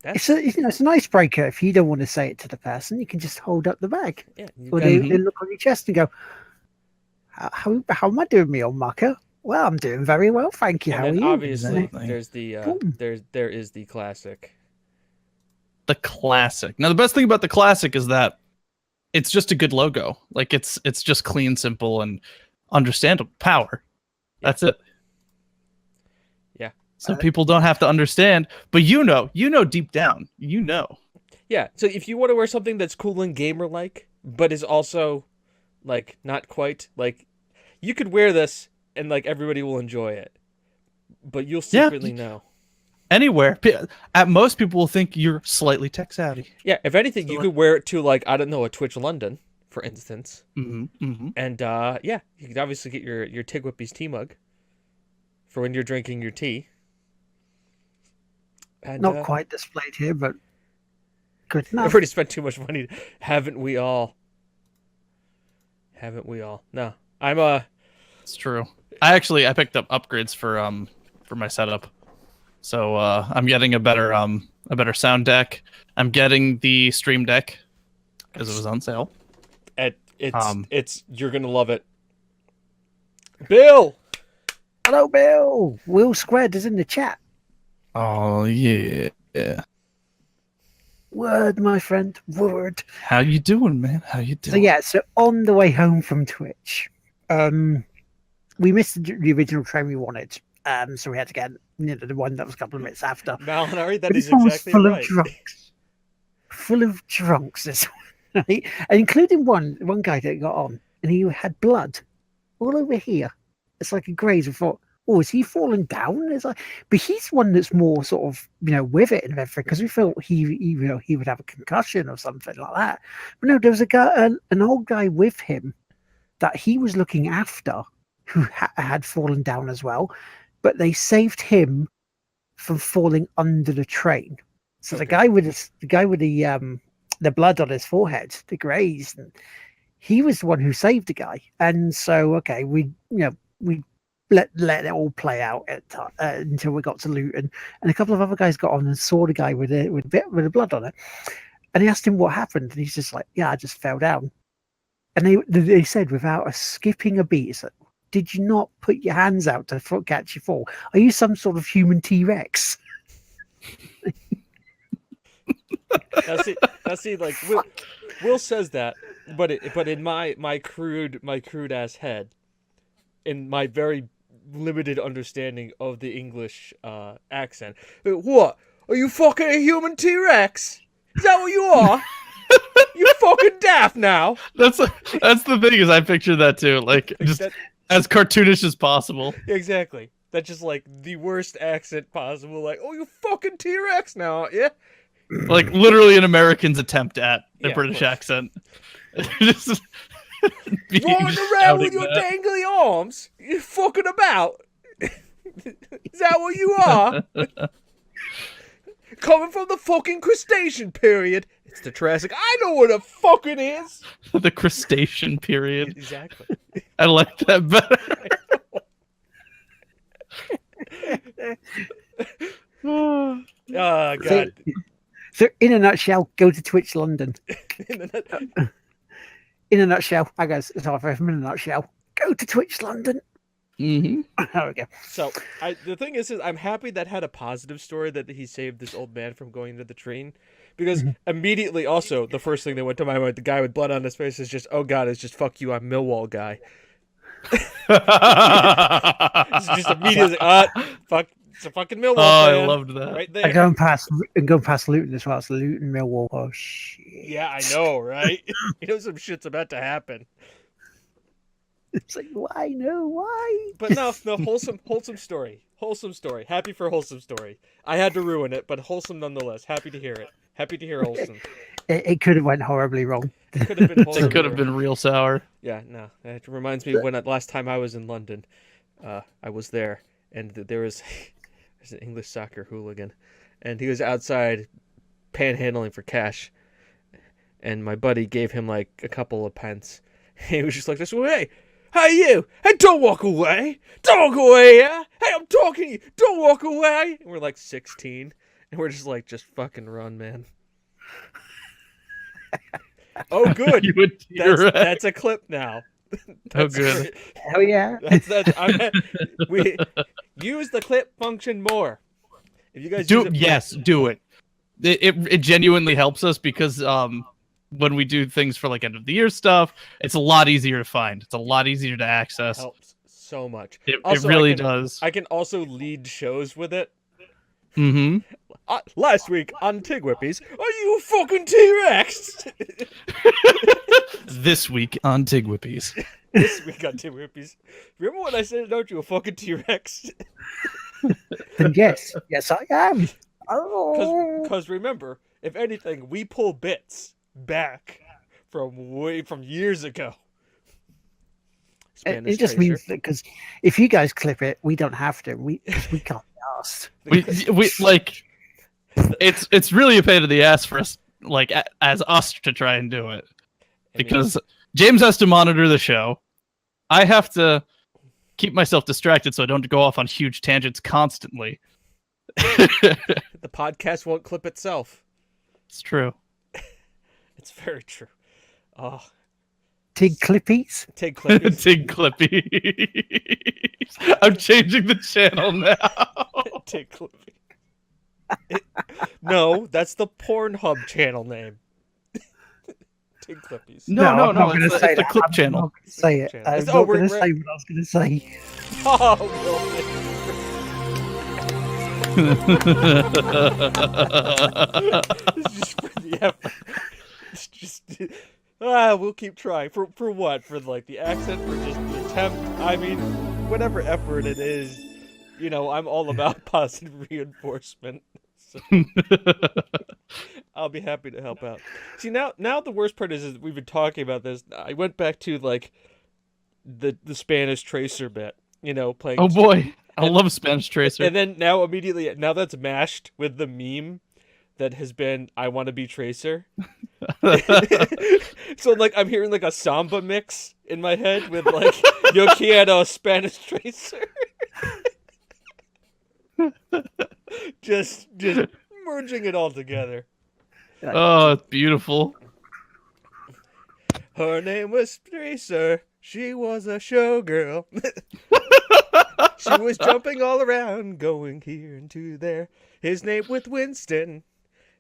Speaker 4: It's an icebreaker. If you don't want to say it to the person, you can just hold up the bag.
Speaker 1: Yeah.
Speaker 4: Or they look on your chest and go, how am I doing, me old mucker? Well, I'm doing very well, thank you.
Speaker 1: And
Speaker 4: how are you?
Speaker 1: Obviously, there's the there is the classic.
Speaker 2: The classic. Now, the best thing about the classic is that it's just a good logo. Like, it's just clean, simple, and understandable power. That's it.
Speaker 1: Yeah.
Speaker 2: So people don't have to understand, but you know deep down, you know.
Speaker 1: Yeah. So if you want to wear something that's cool and gamer like, but is also like not quite like, you could wear this and like everybody will enjoy it, but you'll secretly know.
Speaker 2: Anywhere. At most, people will think you're slightly tech savvy.
Speaker 1: Yeah, if anything, you could wear it to, like, I don't know, a Twitch London, for instance. And, yeah, you could obviously get your TGWPIS tea mug for when you're drinking your tea. And,
Speaker 4: Not quite displayed here, but good enough.
Speaker 1: I've already spent too much money. Haven't we all? Haven't we all? No.
Speaker 2: It's true. I picked up upgrades for my setup. So I'm getting a better sound deck. I'm getting the stream deck because it was on sale.
Speaker 1: It's you're gonna love it. Bill.
Speaker 4: Hello, Bill. Will Squared is in the chat.
Speaker 2: Oh yeah.
Speaker 4: Word, my friend. Word.
Speaker 2: How you doing, man? How you doing?
Speaker 4: So yeah, so on the way home from Twitch, we missed the original train we wanted. So we had to get the one that was a couple of minutes after.
Speaker 1: Malinari, that
Speaker 4: but
Speaker 1: is
Speaker 4: this one was
Speaker 1: exactly
Speaker 4: full
Speaker 1: right.
Speaker 4: of drunks. Full of drunks, this one, right? And including one guy that got on, and he had blood all over here. It's like a graze. I thought, oh, is he falling down? It's like, but he's one that's more sort of, with it and everything, because we felt he would have a concussion or something like that. But no, there was a guy, an old guy with him that he was looking after, who had fallen down as well. But they saved him from falling under the train. So
Speaker 1: Okay.
Speaker 4: the guy with the blood on his forehead, the graze, and he was the one who saved the guy. And so, okay, we let it all play out until we got to Luton, and a couple of other guys got on and saw the guy with the blood on it. And he asked him what happened, and he's just like, "Yeah, I just fell down." And they said without skipping a beat, it's like, did you not put your hands out to catch your fall? Are you some sort of human T-Rex?
Speaker 1: Now see, like Will says that, but in my crude ass head, in my very limited understanding of the English accent, what? Are you fucking a human T-Rex? Is that what you are? You fucking daft now.
Speaker 2: That's the thing, is I picture that too, like just as cartoonish as possible.
Speaker 1: Exactly. That's just like the worst accent possible. Like, oh, you fucking T-Rex now, yeah.
Speaker 2: Like literally an American's attempt at the
Speaker 1: Yeah,
Speaker 2: British accent.
Speaker 1: Rolling around with your dangly arms, you fucking about. Is that what you are? Coming from the fucking crustacean period. It's the Triassic. I know what a fucking is.
Speaker 2: The crustacean period.
Speaker 1: Exactly.
Speaker 2: I like that better.
Speaker 1: Oh god.
Speaker 4: So in a nutshell, go to Twitch London. In a nutshell, I guess it's half in a nutshell. Go to Twitch London.
Speaker 2: Mm-hmm.
Speaker 4: There we go.
Speaker 1: So the thing is I'm happy that had a positive story, that he saved this old man from going into the train, because immediately also the first thing that went to my mind, the guy with blood on his face, is just, oh god, it's just fuck you, I'm Millwall guy. It's just immediately fuck, it's a fucking Millwall fan.
Speaker 2: I loved that.
Speaker 1: Right there.
Speaker 4: I'm going past Luton as well. It's Luton, Millwall. Oh shit.
Speaker 1: Yeah, I know, right? You know some shit's about to happen.
Speaker 4: It's like, why? No, why?
Speaker 1: But no, wholesome story. Wholesome story. Happy for wholesome story. I had to ruin it, but wholesome nonetheless. Happy to hear it. Happy to hear wholesome.
Speaker 4: It could have went horribly wrong.
Speaker 1: It could have been wholesome.
Speaker 2: It could have been real sour.
Speaker 1: Yeah, no. It reminds me when last time I was in London, I was there, and there's an English soccer hooligan, and he was outside panhandling for cash, and my buddy gave him like a couple of pence. He was just like this, well, hey you, hey, don't walk away, don't walk away, yeah? Hey, I'm talking to you, don't walk away. And we're like 16, and we're just like, just fucking run, man. Oh, good. That's a clip now.
Speaker 2: Oh, good.
Speaker 4: Hell yeah.
Speaker 1: We use the clip function more. If you guys
Speaker 2: do
Speaker 1: use it,
Speaker 2: yes, do it. It genuinely helps us, because when we do things for like end of the year stuff, it's a lot easier to find. It's a lot easier to access.
Speaker 1: Helps so much.
Speaker 2: It
Speaker 1: Also,
Speaker 2: really does.
Speaker 1: I can also lead shows with it.
Speaker 2: Mm-hmm.
Speaker 1: Last week on TGWPIS, are you a fucking T-Rex?
Speaker 2: This week on TGWPIS.
Speaker 1: This week on TGWPIS. Remember when I said, don't you a fucking T-Rex?
Speaker 4: And yes, I am. Oh.
Speaker 1: Because remember, if anything, we pull bits back from years ago.
Speaker 4: It just means that because if you guys clip it, we don't have to. We can't be asked.
Speaker 2: We like it's really a pain in the ass for us, like as us, to try and do it, because James has to monitor the show. I have to keep myself distracted so I don't go off on huge tangents constantly.
Speaker 1: The podcast won't clip itself.
Speaker 2: It's true.
Speaker 1: It's very true. Oh.
Speaker 4: TGWPIS?
Speaker 1: TGWPIS.
Speaker 2: TGWPIS. I'm changing the channel now.
Speaker 1: TGWPIS. No, that's the Pornhub channel name. TGWPIS.
Speaker 2: No. It's
Speaker 4: say
Speaker 2: the clip channel.
Speaker 4: I'm not gonna say it. I'm not going to say what I was going to say.
Speaker 1: Oh, it's just for the effort. It's just we'll keep trying. For what? For like the accent? For just the attempt? I mean, whatever effort it is, I'm all about positive reinforcement. So I'll be happy to help out. See, now the worst part is we've been talking about this. I went back to like the Spanish Tracer bit, playing.
Speaker 2: Oh boy, I love Spanish Tracer.
Speaker 1: And then now that's mashed with the meme that has been I want to be Tracer. So like I'm hearing like a samba mix in my head with like Yo quiero Spanish Tracer. just merging it all together.
Speaker 2: Oh, it's beautiful.
Speaker 1: Her name was Tracer. She was a showgirl. She was jumping all around, going here and to there. His name was Winston.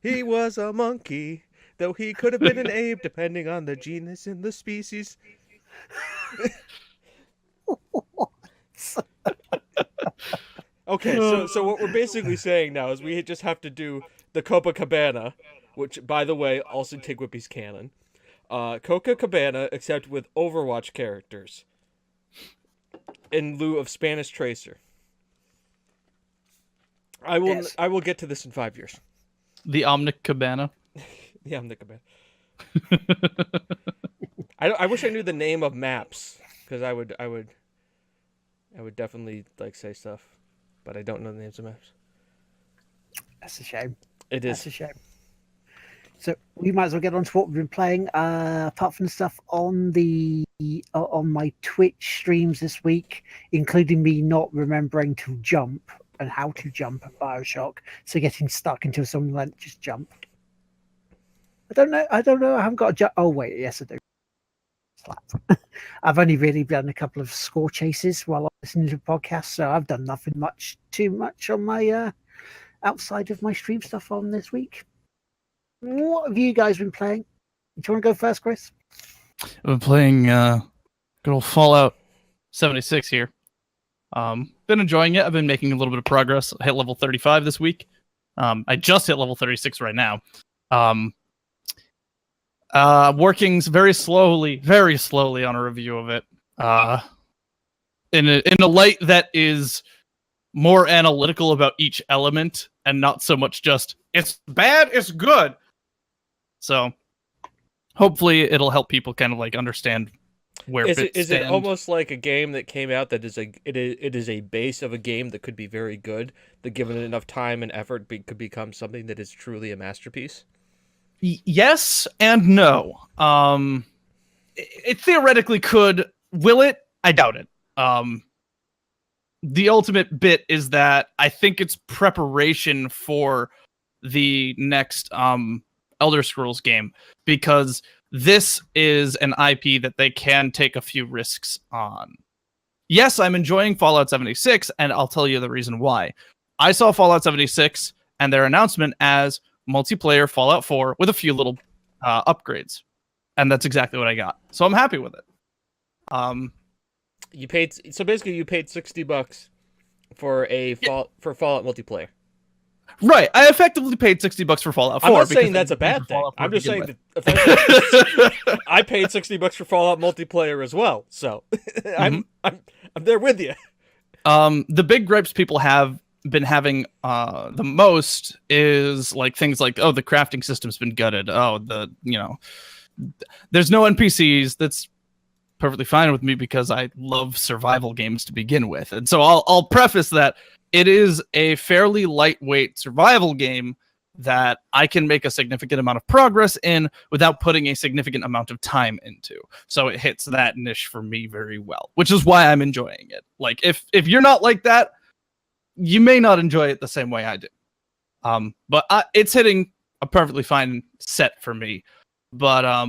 Speaker 1: He was a monkey, though he could have been an ape, depending on the genus and the species. Okay, so what we're basically saying now is we just have to do the Copacabana, which, by the way, also TGWPIS canon. Copacabana, except with Overwatch characters, in lieu of Spanish Tracer. I will get to this in 5 years.
Speaker 2: The Omnicabana.
Speaker 1: The Omnicabana. I wish I knew the name of maps, because I would definitely like say stuff, but I don't know the names of maps.
Speaker 4: That's a shame.
Speaker 1: It is.
Speaker 4: That's a shame. So we might as well get on to what we've been playing. Apart from the stuff on my Twitch streams this week, including me not remembering to jump and how to jump at BioShock, so getting stuck until someone went, just jump. I don't know. I haven't got a jump. Oh wait, yes I do. Slap. I've only really done a couple of score chases while I'm listening to podcasts, so I've done too much on my outside of my stream stuff on this week. What have you guys been playing? Do you want to go first, Chris?
Speaker 2: I've been playing good old Fallout 76 here. Been enjoying it. I've been making a little bit of progress. I hit level 35 this week. I just hit level 36 right now. Working very slowly on a review of it. In a light that is more analytical about each element and not so much just it's bad, it's good. So hopefully it'll help people kind of like understand where
Speaker 1: is
Speaker 2: bits
Speaker 1: it
Speaker 2: stand.
Speaker 1: almost like a game that came out that it is a base of a game that could be very good, that given it enough time and effort could become something that is truly a masterpiece?
Speaker 2: Yes and no. It theoretically could. Will it? I doubt it. The ultimate bit is that I think it's preparation for the next Elder Scrolls game, because this is an IP that they can take a few risks on. Yes, I'm enjoying Fallout 76, and I'll tell you the reason why. I saw Fallout 76 and their announcement as multiplayer Fallout 4 with a few little upgrades, and that's exactly what I got. So I'm happy with it.
Speaker 1: You paid basically you paid $60 for for Fallout multiplayer.
Speaker 2: Right, I effectively paid $60 for Fallout 4.
Speaker 1: I'm not saying that's a bad thing. I'm just saying that I paid $60 for Fallout multiplayer as well. So I'm there with you.
Speaker 2: The big gripes people have been having the most is like things like, oh, the crafting system's been gutted. Oh, there's no NPCs. That's perfectly fine with me because I love survival games to begin with. And so I'll preface that it is a fairly lightweight survival game that I can make a significant amount of progress in without putting a significant amount of time into. So it hits that niche for me very well, which is why I'm enjoying it. Like if you're not like that, you may not enjoy it the same way I do. But it's hitting a perfectly fine set for me. But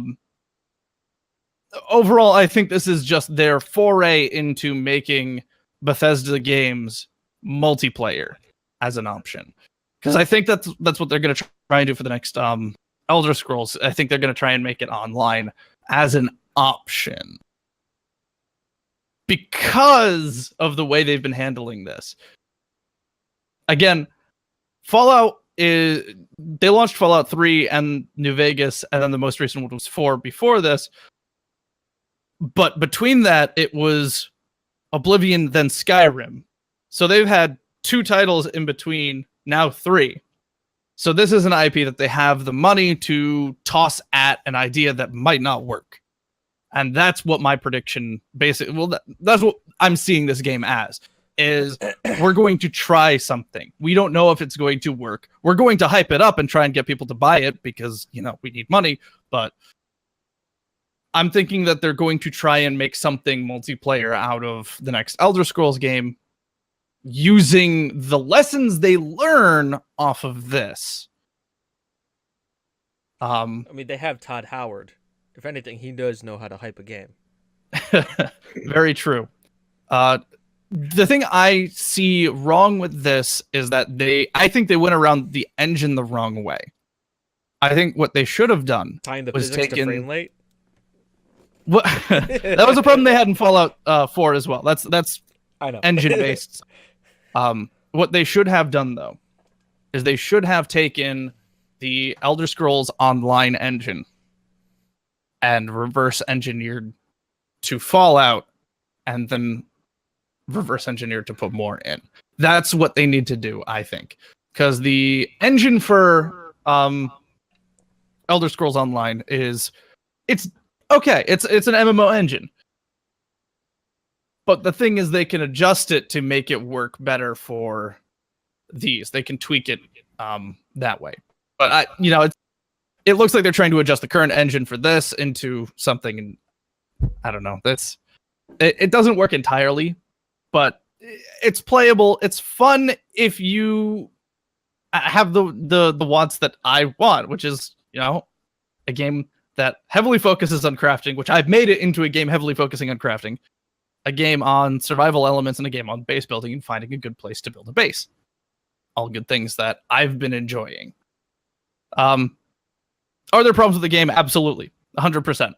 Speaker 2: overall, I think this is just their foray into making Bethesda games multiplayer as an option, because I think that's what they're going to try and do for the next Elder Scrolls. I think they're going to try and make it online as an option because of the way they've been handling this. Again, they launched Fallout 3 and New Vegas, and then the most recent one was 4 before this. But between that, it was Oblivion, then Skyrim. So they've had 2 titles in between, now 3. So this is an IP that they have the money to toss at an idea that might not work. And that's what my prediction basically, that's what I'm seeing this game as, is we're going to try something. We don't know if it's going to work. We're going to hype it up and try and get people to buy it because, we need money. But I'm thinking that they're going to try and make something multiplayer out of the next Elder Scrolls game using the lessons they learn off of this.
Speaker 1: They have Todd Howard. If anything, he does know how to hype a game.
Speaker 2: Very true. The thing I see wrong with this is that I think they went around the engine the wrong way. I think what they should have done
Speaker 1: Tying the
Speaker 2: was
Speaker 1: physics to frame rate.
Speaker 2: What that was a problem they had in Fallout 4 as well. That's
Speaker 1: I know.
Speaker 2: engine based. What they should have done though is they should have taken the Elder Scrolls Online engine and reverse engineered to Fallout, and then reverse engineered to put more in. That's what they need to do, I think, because the engine for Elder Scrolls Online it's okay. It's an MMO engine. But the thing is, they can adjust it to make it work better for these. They can tweak it that way. But it looks like they're trying to adjust the current engine for this into something. And I don't know. It doesn't work entirely, but it's playable. It's fun if you have the wants that I want, which is a game that heavily focuses on crafting, which I've made it into a game heavily focusing on crafting. A game on survival elements, and a game on base building and finding a good place to build a base. All good things that I've been enjoying. Are there problems with the game? Absolutely. 100%.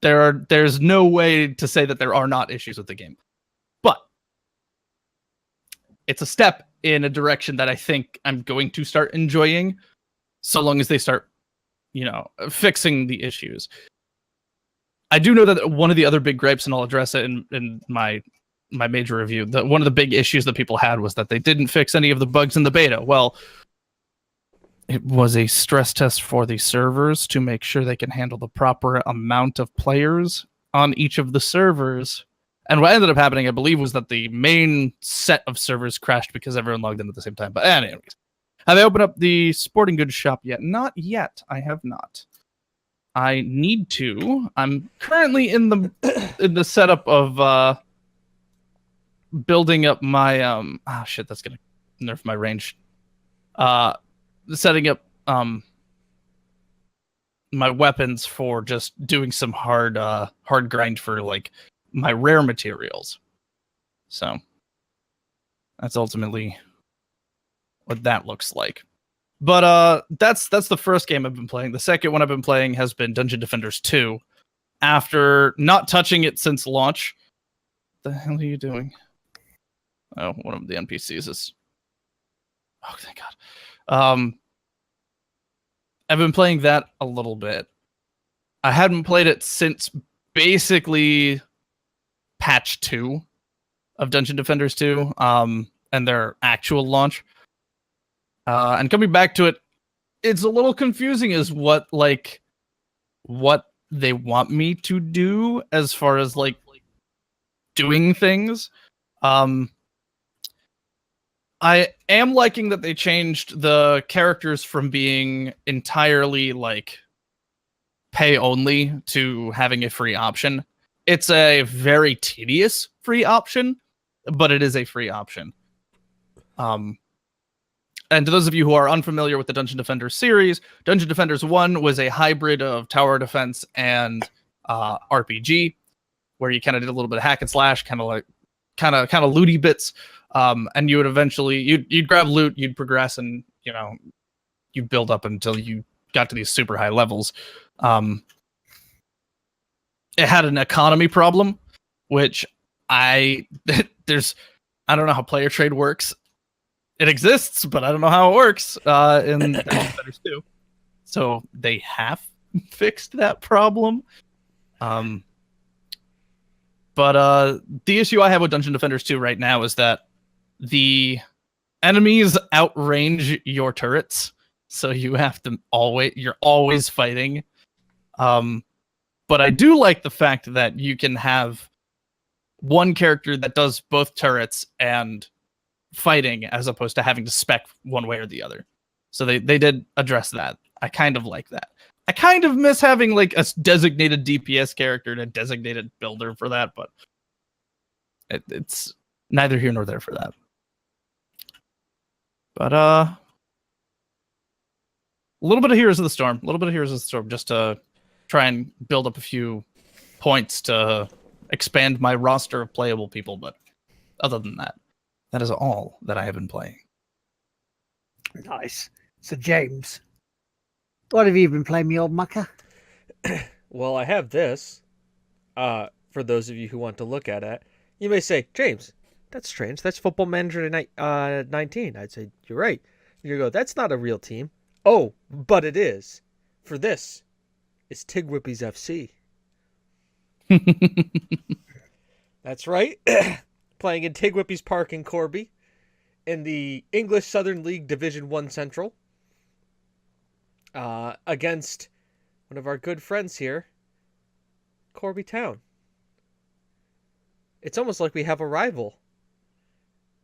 Speaker 2: There's no way to say that there are not issues with the game. But it's a step in a direction that I think I'm going to start enjoying, so long as they start, fixing the issues. I do know that one of the other big gripes, and I'll address it in my major review, that one of the big issues that people had was that they didn't fix any of the bugs in the beta. Well, it was a stress test for the servers to make sure they can handle the proper amount of players on each of the servers. And what ended up happening, I believe, was that the main set of servers crashed because everyone logged in at the same time. But anyways, have I opened up the sporting goods shop yet? Not yet. I have not. I need to. I'm currently in the setup of building up my shit, that's gonna nerf my range. Setting up my weapons for just doing some hard grind for like my rare materials. So that's ultimately what that looks like. But that's the first game I've been playing. The second one I've been playing has been Dungeon Defenders 2. After not touching it since launch. The hell are you doing? Oh, one of the NPCs is. Oh, thank God. I've been playing that a little bit. I hadn't played it since basically patch 2 of Dungeon Defenders 2, and their actual launch. And coming back to it, it's a little confusing as what they want me to do as far as like doing things. I am liking that they changed the characters from being entirely like pay only to having a free option. It's a very tedious free option, but it is a free option. And to those of you who are unfamiliar with the Dungeon Defenders series, Dungeon Defenders 1 was a hybrid of tower defense and RPG, where you kind of did a little bit of hack and slash, kind of looty bits. And you would eventually you'd grab loot, you'd progress, and you'd build up until you got to these super high levels. It had an economy problem, which I don't know how player trade works. It exists, but I don't know how it works in Dungeon Defenders 2. So they have fixed that problem. But the issue I have with Dungeon Defenders 2 right now is that the enemies outrange your turrets, so you're always fighting. But I do like the fact that you can have one character that does both turrets and fighting, as opposed to having to spec one way or the other. So they did address that. I kind of like that. I kind of miss having like a designated DPS character and a designated builder for that, but it's neither here nor there for that. But a little bit of Heroes of the Storm, just to try and build up a few points to expand my roster of playable people. But other than that, that is all that I have been playing.
Speaker 4: Nice. So, James, what have you been playing, me old mucker?
Speaker 1: Well, I have this. For those of you who want to look at it, you may say, James, that's strange. That's Football Manager 19. I'd say, you're right. You go, that's not a real team. Oh, but it is. For this is TGWPIS FC. That's right. Playing in TGWPIS Park in Corby in the English Southern League Division 1 Central against one of our good friends here, Corby Town. It's almost like we have a rival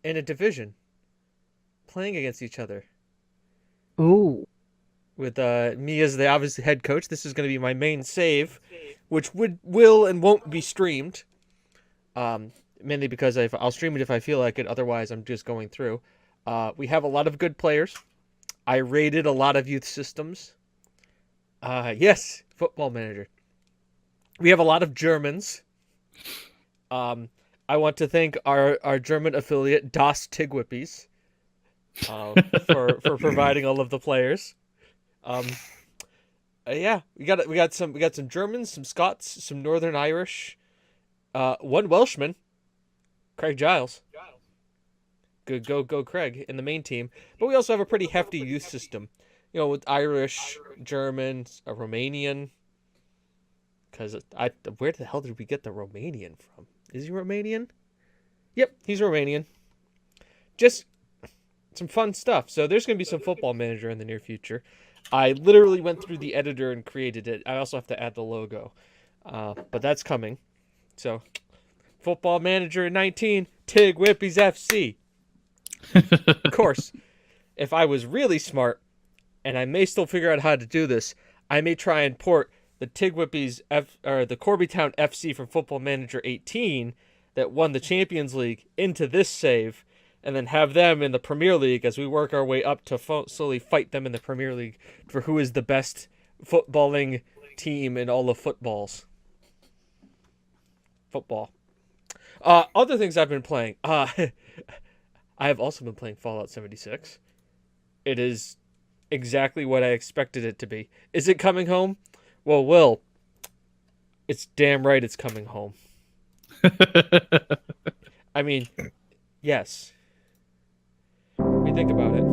Speaker 1: in a division playing against each other.
Speaker 4: Ooh.
Speaker 1: With me as the obviously head coach, this is going to be my main save, which will and won't be streamed. Mainly because I'll stream it if I feel like it. Otherwise, I'm just going through. We have a lot of good players. I raided a lot of youth systems. Yes, Football Manager. We have a lot of Germans. I want to thank our German affiliate, Das TGWPIS, for providing all of the players. Yeah, we got some Germans, some Scots, some Northern Irish, one Welshman, Craig Giles. Good, go Craig in the main team. But we also have a pretty hefty youth system, with Irish, German, a Romanian. Because where the hell did we get the Romanian from? Is he Romanian? Yep, he's Romanian. Just some fun stuff. So there's going to be some Football Manager in the near future. I literally went through the editor and created it. I also have to add the logo. But that's coming. So, Football Manager 19, TGWPIS FC. Of course, if I was really smart, and I may still figure out how to do this, I may try and port the TGWPIS the Corby Town FC from Football Manager 18 that won the Champions League into this save, and then have them in the Premier League as we work our way up to slowly fight them in the Premier League for who is the best footballing team in all of football. Other things I've been playing. I have also been playing Fallout 76. It is exactly what I expected it to be. Is it coming home? Well, Will, it's damn right it's coming home. I mean, yes. I mean, think about it.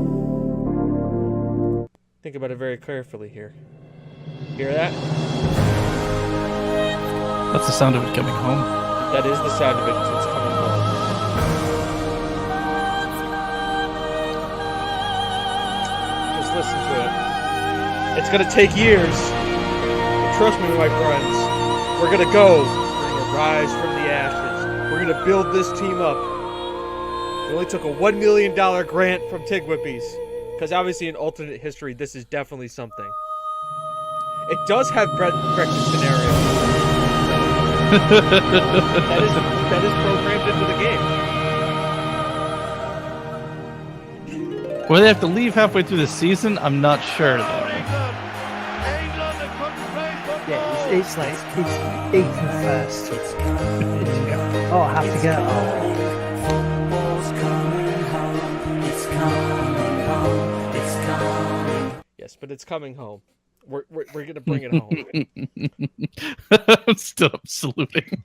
Speaker 1: Think about it very carefully here. Hear that?
Speaker 2: That's the sound of it coming home.
Speaker 1: That is the sound of it. It's coming home. Just listen to it. It's gonna take years. But trust me, my friends. We're gonna go. We're gonna rise from the ashes. We're gonna build this team up. It only took a $1 million grant from TGWPIS. Because obviously in alternate history, this is definitely something. It does have Brexit scenario. that is programmed into the game.
Speaker 2: Will they have to leave halfway through the season? I'm not sure.
Speaker 4: Yeah, it's like Ethan first. Oh, I have to go.
Speaker 1: Yes, but it's coming home. We're gonna bring it home.
Speaker 2: I'm still saluting.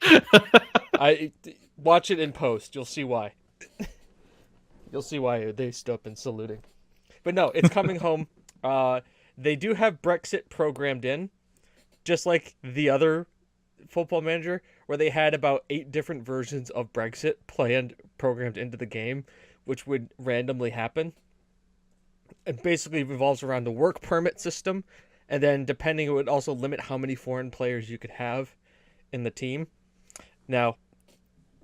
Speaker 1: Watch it in post. You'll see why. You'll see why they stopped and saluting. But no, it's coming home. They do have Brexit programmed in, just like the other Football Manager, where they had about 8 different versions of Brexit programmed into the game, which would randomly happen. It basically revolves around the work permit system, and then depending, it would also limit how many foreign players you could have in the team. Now,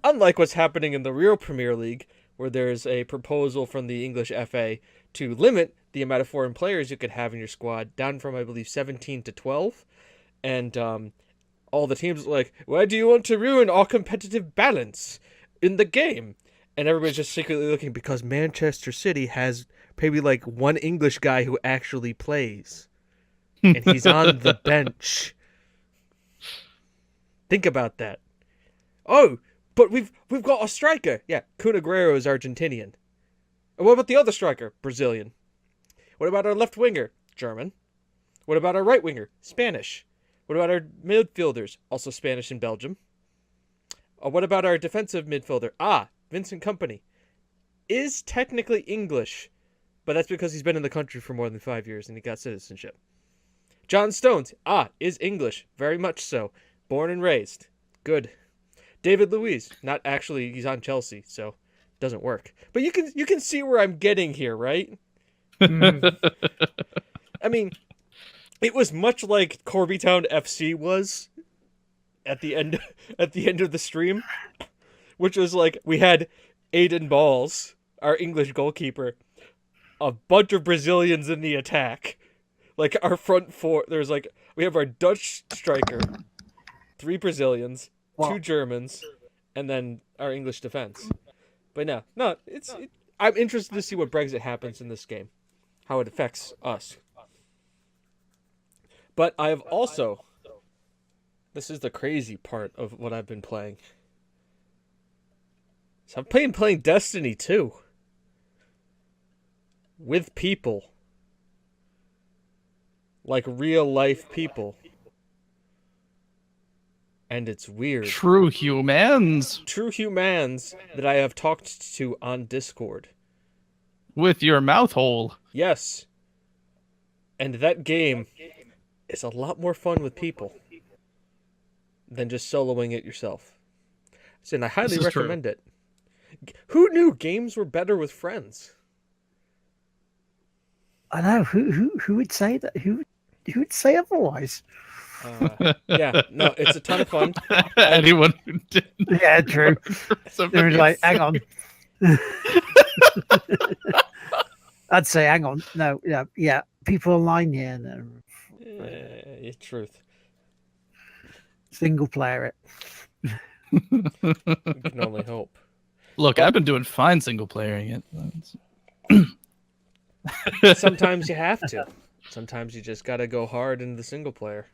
Speaker 1: unlike what's happening in the real Premier League, where there's a proposal from the English FA to limit the amount of foreign players you could have in your squad down from, I believe, 17 to 12, and all the teams are like, why do you want to ruin our competitive balance in the game? And everybody's just secretly looking because Manchester City has maybe like one English guy who actually plays. And he's on the bench. Think about that. Oh, but we've got a striker. Yeah, Kun Aguero is Argentinian. And what about the other striker? Brazilian. What about our left winger? German. What about our right winger? Spanish. What about our midfielders? Also Spanish and Belgium. What about our defensive midfielder? Vincent Kompany is technically English, but that's because he's been in the country for more than 5 years and he got citizenship. John Stones, is English, very much so. Born and raised. Good. David Luiz, not actually, he's on Chelsea, so doesn't work. But you can see where I'm getting here, right? I mean, it was much like Corbytown FC was at the end of the stream, which was like we had Aiden Balls, our English goalkeeper, a bunch of Brazilians in the attack. Like our front four, we have our Dutch striker, 3 Brazilians, 2 Germans, and then our English defense. But no, I'm interested to see what Brexit happens in this game, how it affects us. But I have also, this is the crazy part of what I've been playing. So I've been playing Destiny 2 with people. Like real life people. And it's weird.
Speaker 2: True humans.
Speaker 1: True humans that I have talked to on Discord.
Speaker 2: With your mouth hole.
Speaker 1: Yes. And that game is a lot more fun with people than just soloing it yourself. And I highly recommend it. Who knew games were better with friends?
Speaker 4: I know. Who would say that? Who would say otherwise?
Speaker 1: Yeah, no, it's a ton of fun.
Speaker 2: Anyone who didn't.
Speaker 4: Yeah, true. They're like, hang on. I'd say, hang on. No, yeah. People online here. No.
Speaker 1: Truth.
Speaker 4: Single player it.
Speaker 1: You can only hope.
Speaker 2: Look, I've been doing fine single playering
Speaker 1: it. Sometimes you have to. Sometimes you just gotta go hard into the single player.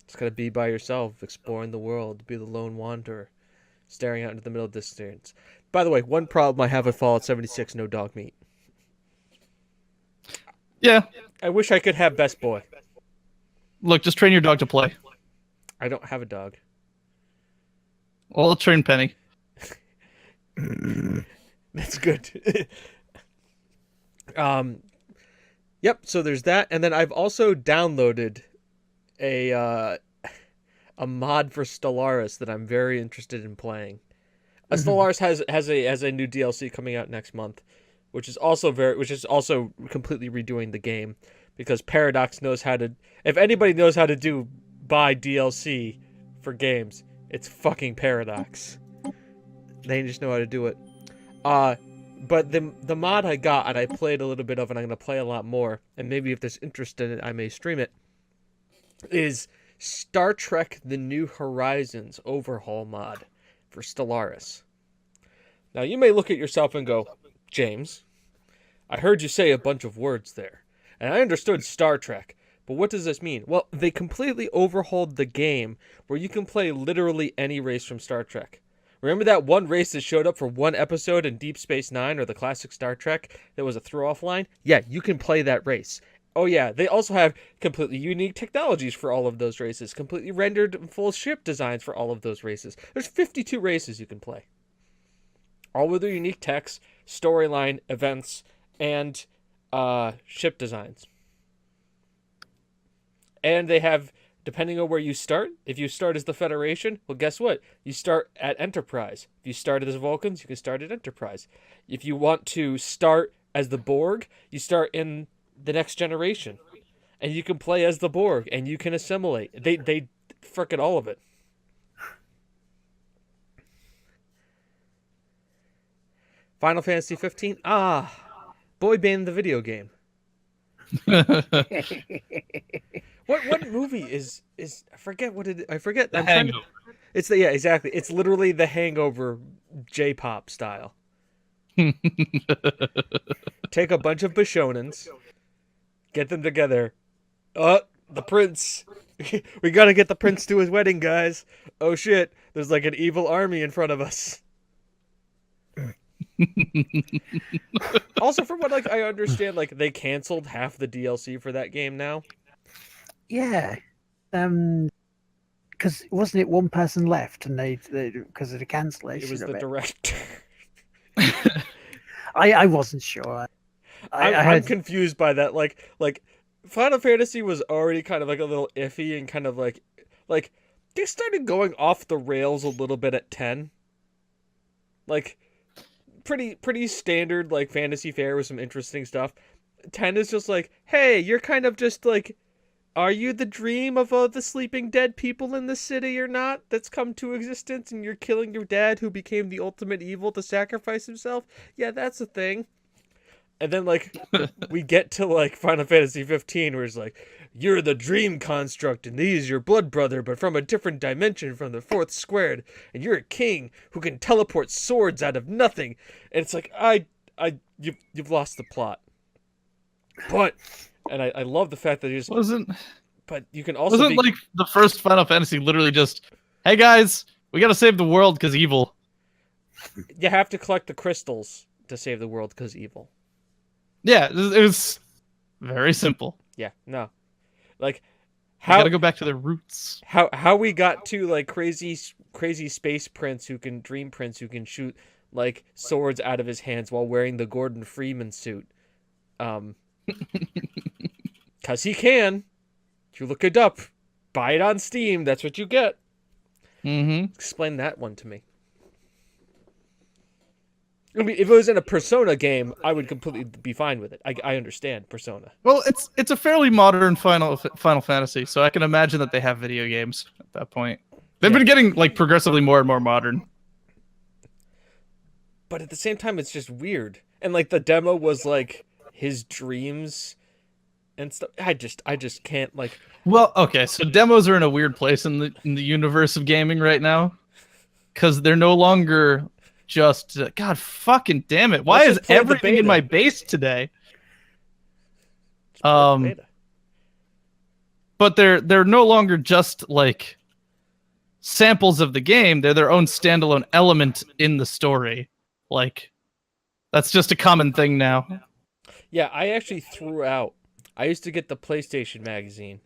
Speaker 1: Just gotta be by yourself, exploring the world, be the lone wanderer, staring out into the middle of distance. By the way, one problem I have with Fallout 76: no dog meat.
Speaker 2: Yeah,
Speaker 1: I wish I could have best boy.
Speaker 2: Look, just train your dog to play.
Speaker 1: I don't have a dog.
Speaker 2: Well, I'll train Penny.
Speaker 1: That's good. Yep. So there's that, and then I've also downloaded a mod for Stellaris that I'm very interested in playing. Stellaris has a new DLC coming out next month, which is also completely redoing the game, because Paradox knows how to. If anybody knows how to buy DLC for games, it's fucking Paradox. They just know how to do it. But the mod I got, and I played a little bit of, and I'm going to play a lot more, and maybe if there's interest in it, I may stream it, is Star Trek The New Horizons overhaul mod for Stellaris. Now, you may look at yourself and go, James, I heard you say a bunch of words there, and I understood Star Trek, but what does this mean? Well, they completely overhauled the game where you can play literally any race from Star Trek. Remember that one race that showed up for one episode in Deep Space Nine or the classic Star Trek that was a throw-off line? Yeah, you can play that race. Oh yeah, they also have completely unique technologies for all of those races, completely rendered full ship designs for all of those races. There's 52 races you can play. All with their unique techs, storyline, events, and ship designs. And they have, depending on where you start, if you start as the Federation, well, guess what? You start at Enterprise. If you start as Vulcans, you can start at Enterprise. If you want to start as the Borg, you start in the Next Generation. And you can play as the Borg, and you can assimilate. They frickin' all of it. Final Fantasy 15? Boy Band the video game. What movie is I forget what it. I forget.
Speaker 2: The Hangover.
Speaker 1: Exactly. It's literally the Hangover J-pop style. Take a bunch of Bishonans, get them together. The prince. We gotta get the prince to his wedding, guys. Oh shit! There's like an evil army in front of us. Also, from what I understand, they canceled half the DLC for that game now.
Speaker 4: Yeah, because wasn't it one person left, and they because of the cancellation.
Speaker 1: It was the
Speaker 4: of
Speaker 1: director.
Speaker 4: I wasn't sure.
Speaker 1: I'm confused by that. Like Final Fantasy was already kind of like a little iffy and kind of like they started going off the rails a little bit at 10. Like pretty standard like fantasy fare with some interesting stuff. 10 is just like, hey, you're kind of just like, are you the dream of the sleeping dead people in the city or not that's come to existence, and you're killing your dad who became the ultimate evil to sacrifice himself? Yeah, that's a thing. And then we get to Final Fantasy 15 where it's like, you're the dream construct and he's your blood brother but from a different dimension from the fourth squared, and you're a king who can teleport swords out of nothing. And it's like, you've lost the plot. But and I love the fact that he just but you can also
Speaker 2: wasn't like the first Final Fantasy literally just, hey guys, we gotta save the world because evil.
Speaker 1: You have to collect the crystals to save the world because evil.
Speaker 2: Yeah, it was very simple.
Speaker 1: Yeah, no. How
Speaker 2: you gotta go back to their roots.
Speaker 1: How we got to crazy space prince dream prince who can shoot swords out of his hands while wearing the Gordon Freeman suit. Cause he can. If you look it up, buy it on Steam, that's what you get.
Speaker 2: Mm-hmm.
Speaker 1: Explain that one to me. I mean, if it was in a Persona game, I would completely be fine with it. I understand Persona.
Speaker 2: Well, it's a fairly modern Final Fantasy, so I can imagine that they have video games at that point. They've been getting progressively more and more modern.
Speaker 1: But at the same time, it's just weird. And the demo was his dreams and stuff. I just can't
Speaker 2: Well, okay, so demos are in a weird place in the universe of gaming right now, because they're no longer just God fucking damn it! Why is everything in my base today? But they're no longer just samples of the game. They're their own standalone element in the story. That's just a common thing now.
Speaker 1: Yeah, I actually threw out I used to get the PlayStation magazine,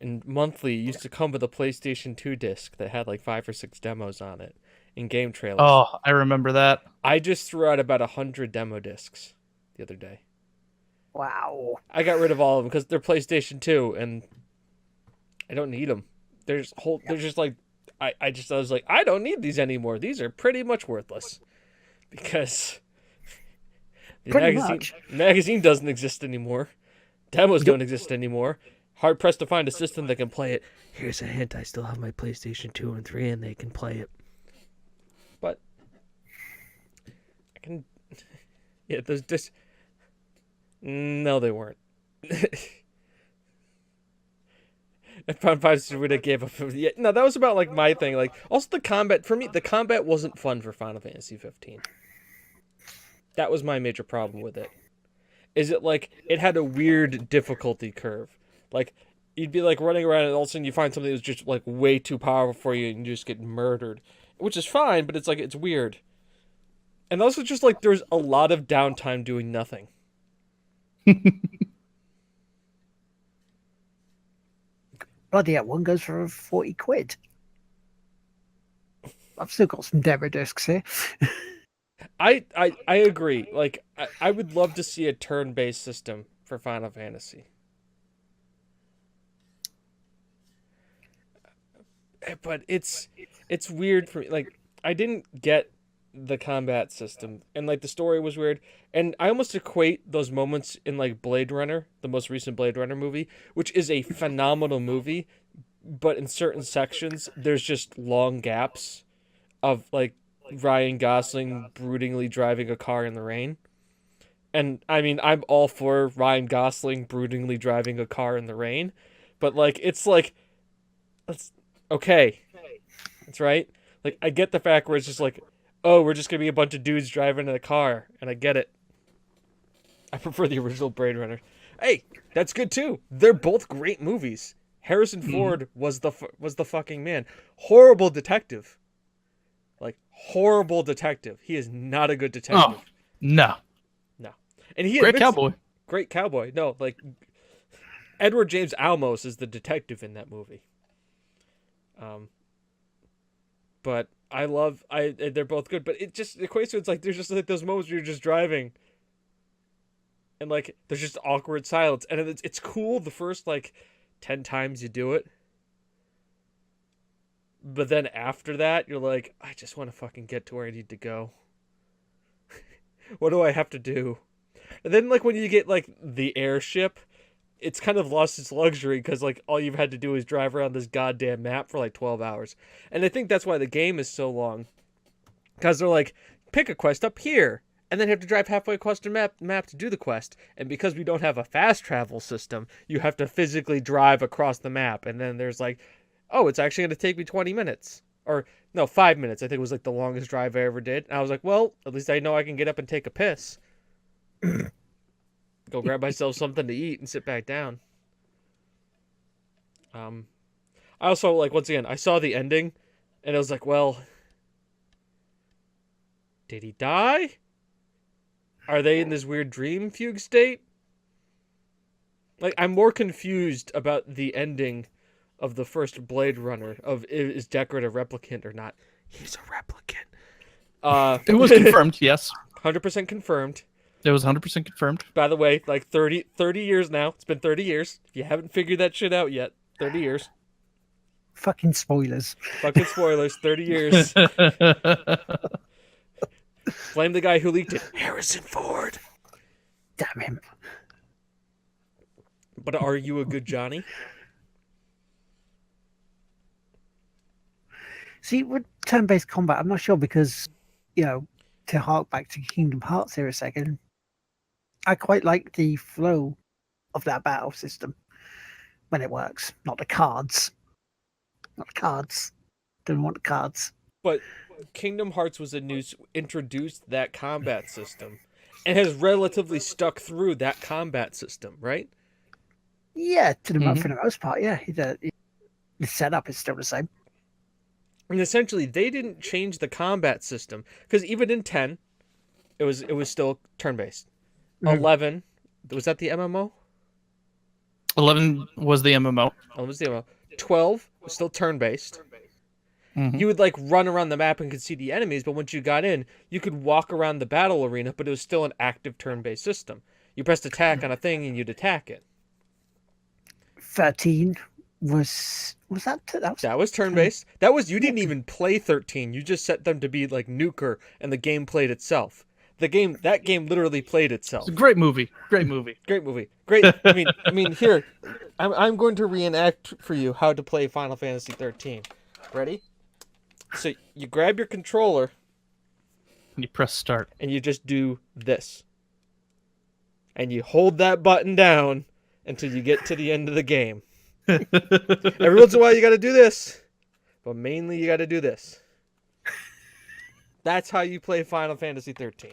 Speaker 1: and monthly it used to come with a PlayStation 2 disc that had like 5 or 6 demos on it and game trailers.
Speaker 2: Oh, I remember that.
Speaker 1: I just threw out about 100 demo discs the other day.
Speaker 4: Wow.
Speaker 1: I got rid of all of them because they're PlayStation 2 and I don't need them. They're just like, I was like, I don't need these anymore. These are pretty much worthless because the magazine doesn't exist anymore. Demos don't exist anymore. Hard pressed to find a system that can play it. Here's a hint: I still have my PlayStation 2 and 3, and they can play it. But I can, yeah, those discs. No, they weren't. I found when I gave up. Yeah, no, that was about like my thing. Like also the combat for me, the combat wasn't fun for Final Fantasy 15. That was my major problem with it. Is it like it had a weird difficulty curve? Like you'd be like running around and all of a sudden you find something that was just like way too powerful for you and you just get murdered, which is fine, but it's like it's weird. And also just like there's a lot of downtime doing nothing.
Speaker 4: Bloody hell, one goes for 40 quid. I've still got some demo discs here.
Speaker 1: I agree. Like I would love to see a turn-based system for Final Fantasy. But it's weird for me. Like I didn't get the combat system and like the story was weird, and I almost equate those moments in like Blade Runner, the most recent Blade Runner movie, which is a phenomenal movie, but in certain sections there's just long gaps of like Ryan Gosling broodingly driving a car in the rain. And I mean, I'm all for Ryan Gosling broodingly driving a car in the rain, but like it's like that's okay. That's right. Like I get the fact where it's just like, oh, we're just gonna be a bunch of dudes driving in a car, and I get it. I prefer the original Blade Runner. Hey, that's good too. They're both great movies. Harrison Ford was the fucking man. Horrible detective. Like horrible detective. He is not a good detective.
Speaker 2: Oh, no.
Speaker 1: And he
Speaker 2: Great cowboy.
Speaker 1: Great cowboy. No, like Edward James Olmos is the detective in that movie. But they're both good, but it just equates to it's like there's just like those moments where you're just driving and like there's just awkward silence, and it's cool the first like 10 times you do it. But then after that, you're like, I just want to fucking get to where I need to go. What do I have to do? And then like when you get like the airship, it's kind of lost its luxury because like all you've had to do is drive around this goddamn map for like 12 hours. And I think that's why the game is so long. Because they're like, pick a quest up here. And then you have to drive halfway across the map to do the quest. And because we don't have a fast travel system, you have to physically drive across the map. And then there's like, oh, it's actually going to take me 20 minutes. Or, no, 5 minutes. I think it was like the longest drive I ever did. And I was like, well, at least I know I can get up and take a piss. Go grab myself something to eat and sit back down. I also, like, once again, I saw the ending, and I was like, well, did he die? Are they in this weird dream fugue state? Like, I'm more confused about the ending of the first Blade Runner, of is Deckard a replicant or not. He's a replicant.
Speaker 2: It was confirmed, yes.
Speaker 1: 100% confirmed.
Speaker 2: It was 100% confirmed.
Speaker 1: By the way, like 30 years now. It's been 30 years. If you haven't figured that shit out yet, 30 years.
Speaker 4: Fucking spoilers.
Speaker 1: Fucking spoilers, 30 years. Blame the guy who leaked it. Harrison Ford.
Speaker 4: Damn him.
Speaker 1: But are you a good Johnny?
Speaker 4: See, with turn-based combat, I'm not sure because, you know, to hark back to Kingdom Hearts here a second, I quite like the flow of that battle system when it works. Not the cards. Not the cards. Don't want the cards.
Speaker 1: But Kingdom Hearts was introduced that combat system and has relatively stuck through that combat system, right?
Speaker 4: Yeah, for the most part, yeah. The setup is still the same.
Speaker 1: And essentially, they didn't change the combat system because even in 10, it was still turn-based. 11, was that the MMO?
Speaker 2: 11 was the MMO.
Speaker 1: 11 was the MMO. 12 was still turn-based.
Speaker 2: Mhm.
Speaker 1: You would like run around the map and could see the enemies, but once you got in, you could walk around the battle arena, but it was still an active turn-based system. You pressed attack on a thing and you'd attack it.
Speaker 4: 13 was
Speaker 1: That was turn-based. That was, you didn't even play 13. You just set them to be like nuker, and the game played itself. That game literally played itself.
Speaker 2: It's a great movie. Great movie.
Speaker 1: Great movie. Great. I mean, here, I'm going to reenact for you how to play Final Fantasy 13. Ready? So you grab your controller
Speaker 2: You press start.
Speaker 1: and you just do this, and you hold that button down until you get to the end of the game. Every once in a while you got to do this, but mainly you got to do this. That's how you play Final Fantasy 13.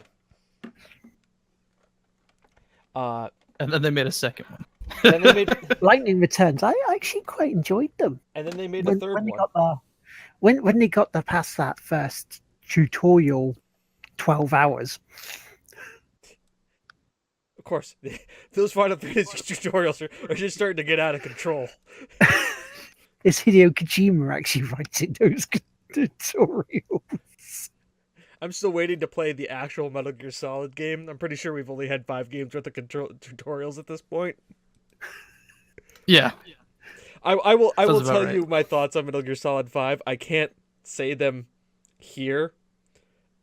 Speaker 2: And then they made a second one.
Speaker 1: Then they made,
Speaker 4: Lightning Returns. I actually quite enjoyed them.
Speaker 1: and then they made a third
Speaker 4: when they
Speaker 1: one.
Speaker 4: got when they got past that first tutorial, 12 hours.
Speaker 1: Of course, those Final Fantasy tutorials are just starting to get out of control.
Speaker 4: Is Hideo Kojima actually writing those tutorials?
Speaker 1: I'm still waiting to play the actual Metal Gear Solid game. I'm pretty sure we've only had 5 games worth of tutorials at this point.
Speaker 2: Yeah.
Speaker 1: I will
Speaker 2: Sounds about
Speaker 1: tell
Speaker 2: right.
Speaker 1: you my thoughts on Metal Gear Solid 5. I can't say them here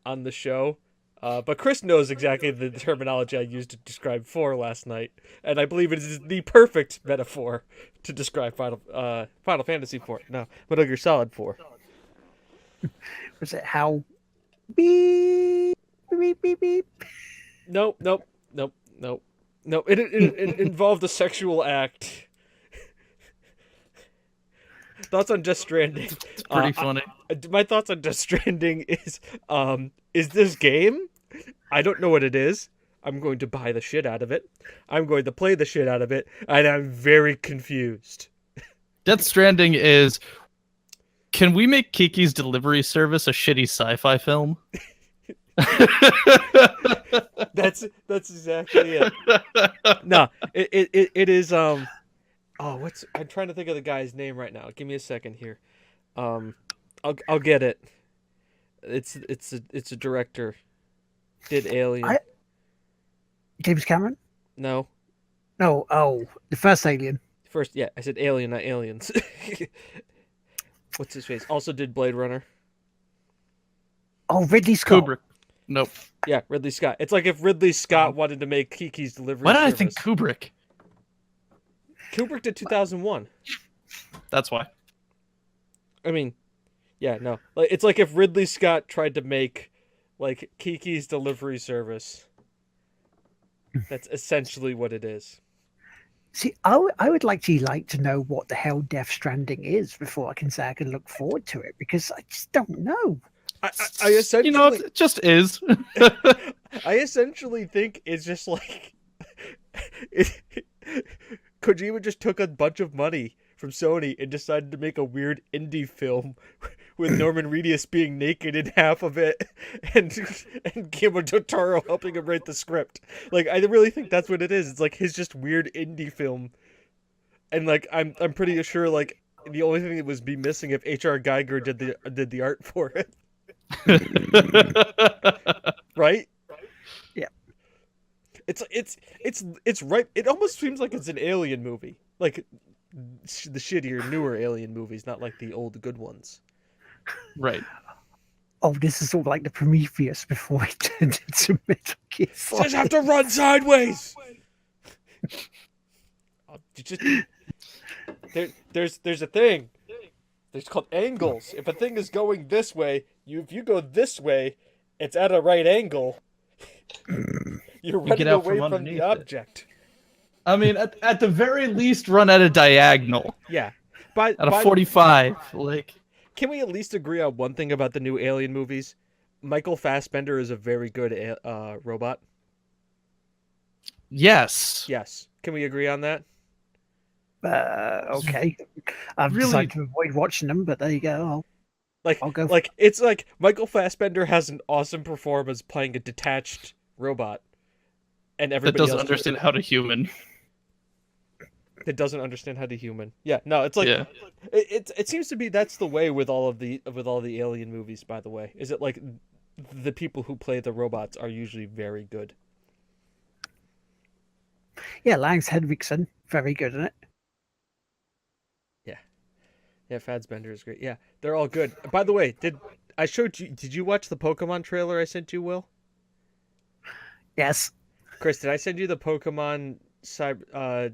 Speaker 1: on the show, but Chris knows exactly the terminology I used to describe 4 last night, and I believe it is the perfect metaphor to describe Final Fantasy 4. No, Metal Gear Solid 4.
Speaker 4: Was it how? Beep, beep, beep, beep.
Speaker 1: Nope. It involved a sexual act. Thoughts on Death Stranding?
Speaker 2: It's pretty funny.
Speaker 1: My thoughts on Death Stranding is this game? I don't know what it is. I'm going to buy the shit out of it. I'm going to play the shit out of it, and I'm very confused.
Speaker 2: Death Stranding is... Can we make Kiki's Delivery Service a shitty sci-fi film?
Speaker 1: That's exactly it. No, it is oh, what's, I'm trying to think of the guy's name right now. Give me a second here. I'll get it. It's a director. Did Alien?
Speaker 4: James Cameron?
Speaker 1: No.
Speaker 4: No. Oh, the first Alien.
Speaker 1: First, yeah, I said Alien, not Aliens. What's his face? Also did Blade Runner.
Speaker 4: Oh, Ridley Scott.
Speaker 2: Kubrick. Nope.
Speaker 1: Yeah, Ridley Scott. It's like if Ridley Scott wanted to make Kiki's Delivery
Speaker 2: Why did I
Speaker 1: Service.
Speaker 2: think Kubrick?
Speaker 1: Kubrick did 2001.
Speaker 2: That's why.
Speaker 1: I mean, yeah, no. Like it's like if Ridley Scott tried to make like Kiki's Delivery Service. That's essentially what it is.
Speaker 4: See, I would actually like to know what the hell Death Stranding is before I can say I can look forward to it, because I just don't know.
Speaker 1: I essentially,
Speaker 2: You know, it just is.
Speaker 1: I essentially think it's just like Kojima just took a bunch of money from Sony and decided to make a weird indie film with Norman Reedus being naked in half of it and Guillermo del Toro helping him write the script. Like, I really think that's what it is. It's like his just weird indie film. And like I'm pretty sure like the only thing that was be missing if H.R. Geiger did the art for it. Right?
Speaker 4: Yeah.
Speaker 1: It's right. It almost seems like it's an Alien movie. Like the shittier, newer Alien movies, not like the old good ones.
Speaker 2: Right.
Speaker 4: Oh, this is all like the Prometheus before it turned into Metal Gear Solid.
Speaker 1: Just have to run sideways. There's a thing. There's called angles. If a thing is going this way, if you go this way, it's at a right angle. You're running
Speaker 2: out
Speaker 1: away
Speaker 2: from
Speaker 1: from
Speaker 2: underneath
Speaker 1: the
Speaker 2: it.
Speaker 1: object.
Speaker 2: I mean, at the very least, run at a diagonal.
Speaker 1: Yeah.
Speaker 2: At a 45. Like,
Speaker 1: Can we at least agree on one thing about the new Alien movies? Michael Fassbender is a very good robot.
Speaker 2: yes.
Speaker 1: Yes. Can we agree on that?
Speaker 4: Okay. I've
Speaker 2: Really-
Speaker 4: decided to avoid watching them, but there you go. I'll go for
Speaker 1: Like it's like Michael Fassbender has an awesome performance playing a detached robot, and
Speaker 2: That
Speaker 1: everybody
Speaker 2: doesn't
Speaker 1: else
Speaker 2: understand how to human.
Speaker 1: that doesn't understand how to human. Yeah, no, it's like
Speaker 2: Yeah.
Speaker 1: it seems to be that's the way with all the alien movies. By the way, is it like the people who play the robots are usually very good.
Speaker 4: Yeah, Langs Henriksen, very good in it.
Speaker 1: Yeah, Fadsbender is great. Yeah, they're all good. By the way, did you watch the Pokemon trailer I sent you, Will?
Speaker 4: Yes.
Speaker 1: Chris, did I send you the Pokemon the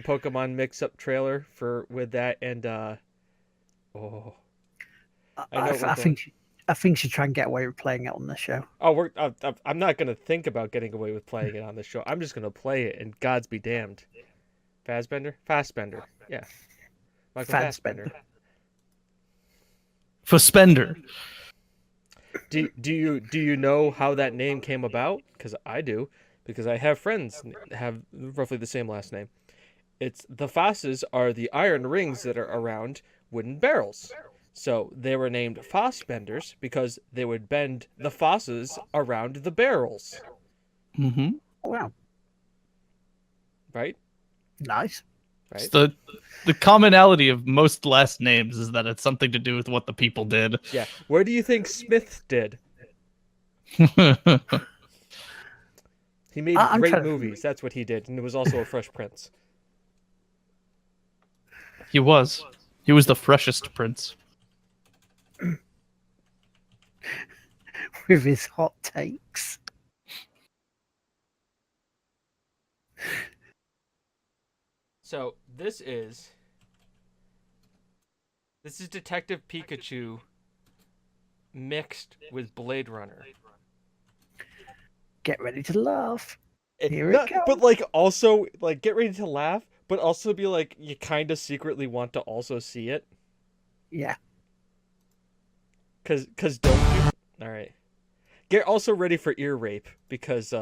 Speaker 1: Pokemon mix-up trailer with that and oh, I know
Speaker 4: I think you should try and get away with playing it on the show.
Speaker 1: oh I'm not gonna think about getting away with playing it on the show. I'm just gonna play it, and gods be damned. Fassbender, yeah, Michael Fassbender.
Speaker 2: Fassbender.
Speaker 1: Do you know how that name came about? Because I do, because I have friends have roughly the same last name. It's the Fosses are the iron rings that are around wooden barrels. So they were named Fossbenders because they would bend the fosses around the barrels.
Speaker 2: Mm-hmm.
Speaker 4: Wow.
Speaker 1: Right?
Speaker 4: Nice.
Speaker 1: Right?
Speaker 2: It's the commonality of most last names is that it's something to do with what the people did.
Speaker 1: Yeah. Where do you think Smith did? He made great movies. That's what he did. And it was also a Fresh Prince.
Speaker 2: He was the freshest prince.
Speaker 4: With his hot takes.
Speaker 1: So this is Detective Pikachu mixed with Blade Runner.
Speaker 4: Get ready to laugh. Here
Speaker 1: No,
Speaker 4: it goes.
Speaker 1: but like also like get ready to laugh, but also be like you kind of secretly want to also see it.
Speaker 4: Yeah.
Speaker 1: Cause don't you? All right. Get also ready for ear rape because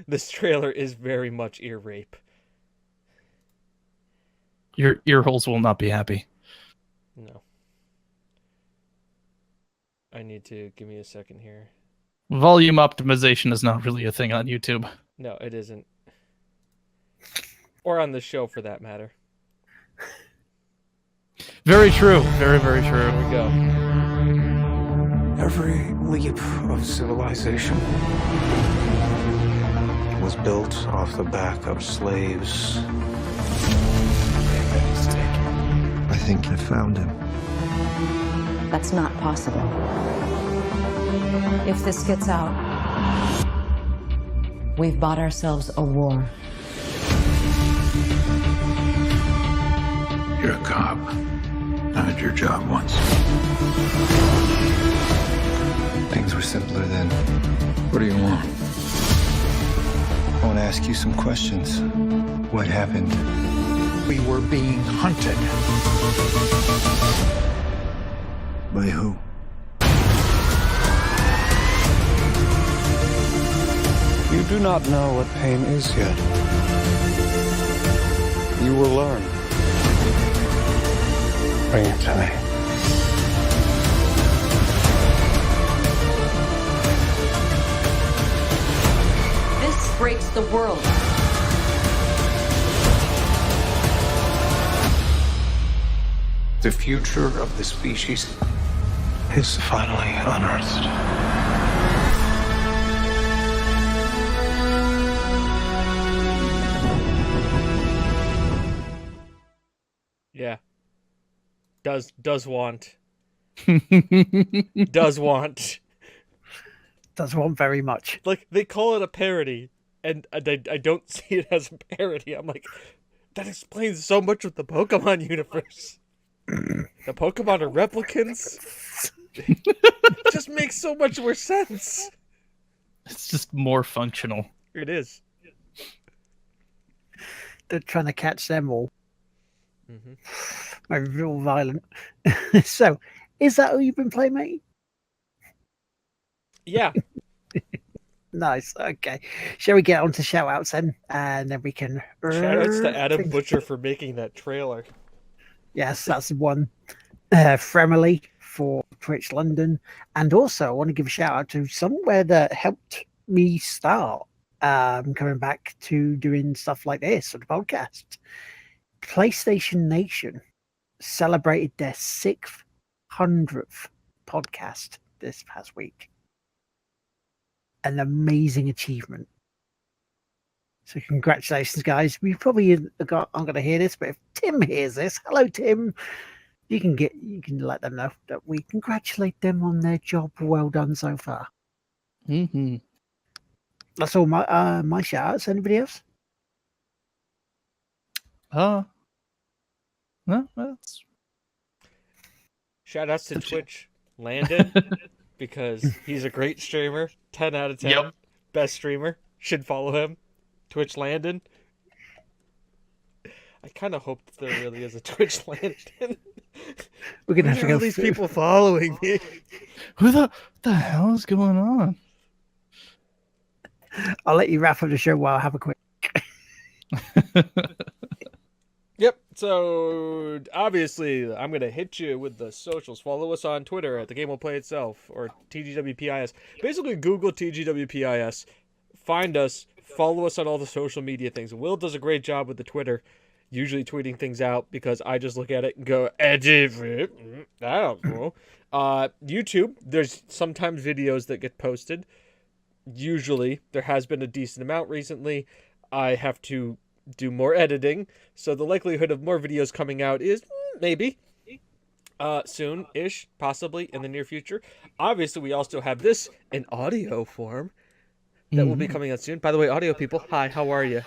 Speaker 1: this trailer is very much ear rape.
Speaker 2: Your ear holes will not be happy.
Speaker 1: No. I need to give me a second here.
Speaker 2: Volume optimization is not really a thing on YouTube.
Speaker 1: No, it isn't. Or on the show for that matter.
Speaker 2: Very true. Very, very true.
Speaker 1: Here we go.
Speaker 5: Every leap of civilization was built off the back of slaves. I think I found him.
Speaker 6: That's not possible. If this gets out, we've bought ourselves a war.
Speaker 5: You're a cop. I had your job once. Things were simpler then. What do you want? I want to ask you some questions. What happened? We were being hunted. By who? You do not know what pain is yet. You will learn. Bring it to me.
Speaker 6: This breaks the world.
Speaker 5: The future of the species is finally unearthed.
Speaker 1: Yeah. Does want. Does want.
Speaker 4: Does want very much.
Speaker 1: Like, they call it a parody, and I don't see it as a parody. I'm like, that explains so much of the Pokemon universe. The Pokemon are replicants. It just makes so much more sense.
Speaker 2: It's just more functional.
Speaker 1: It is.
Speaker 4: They're trying to catch them all.
Speaker 1: Mm-hmm.
Speaker 4: Maybe real violent. So, is that all you've been playing, mate?
Speaker 1: Yeah.
Speaker 4: Nice. Okay. Shall we get on to shout outs then? And then we can.
Speaker 1: Shoutouts to Adam Butcher for making that trailer.
Speaker 4: Yes, that's one. Fremily for Twitch London. And also, I want to give a shout out to somewhere that helped me start coming back to doing stuff like this on the podcast. PlayStation Nation celebrated their 600th podcast this past week. An amazing achievement. So congratulations, guys. We probably I'm going to hear this, but if Tim hears this, hello Tim. You can let them know that we congratulate them on their job well done so far.
Speaker 2: Mm-hmm.
Speaker 4: That's all my shout outs. Anybody else?
Speaker 2: No, that's
Speaker 1: Shout outs to Twitch Landon because he's a great streamer. 10 out of 10.
Speaker 2: Yep.
Speaker 1: Best streamer. Should follow him. Twitch Landon. I kind of hope that there really is a Twitch Landon.
Speaker 4: We're gonna have to go
Speaker 1: all these
Speaker 4: through.
Speaker 1: people following me.
Speaker 2: who the hell is going on?
Speaker 4: I'll let you wrap up the show while I have a quick.
Speaker 1: Yep. So obviously, I'm gonna hit you with the socials. Follow us on Twitter at The Game Will Play Itself or TGWPIS. Basically, Google TGWPIS, find us, follow us on all the social media things. Will does a great job with the Twitter, usually tweeting things out because I just look at it and go, I don't know. YouTube, there's sometimes videos that get posted. Usually, there has been a decent amount recently. I have to do more editing, so the likelihood of more videos coming out is maybe soon-ish, possibly in the near future. Obviously, we also have this in audio form that will be coming out soon. By the way, audio people, hi, how are you?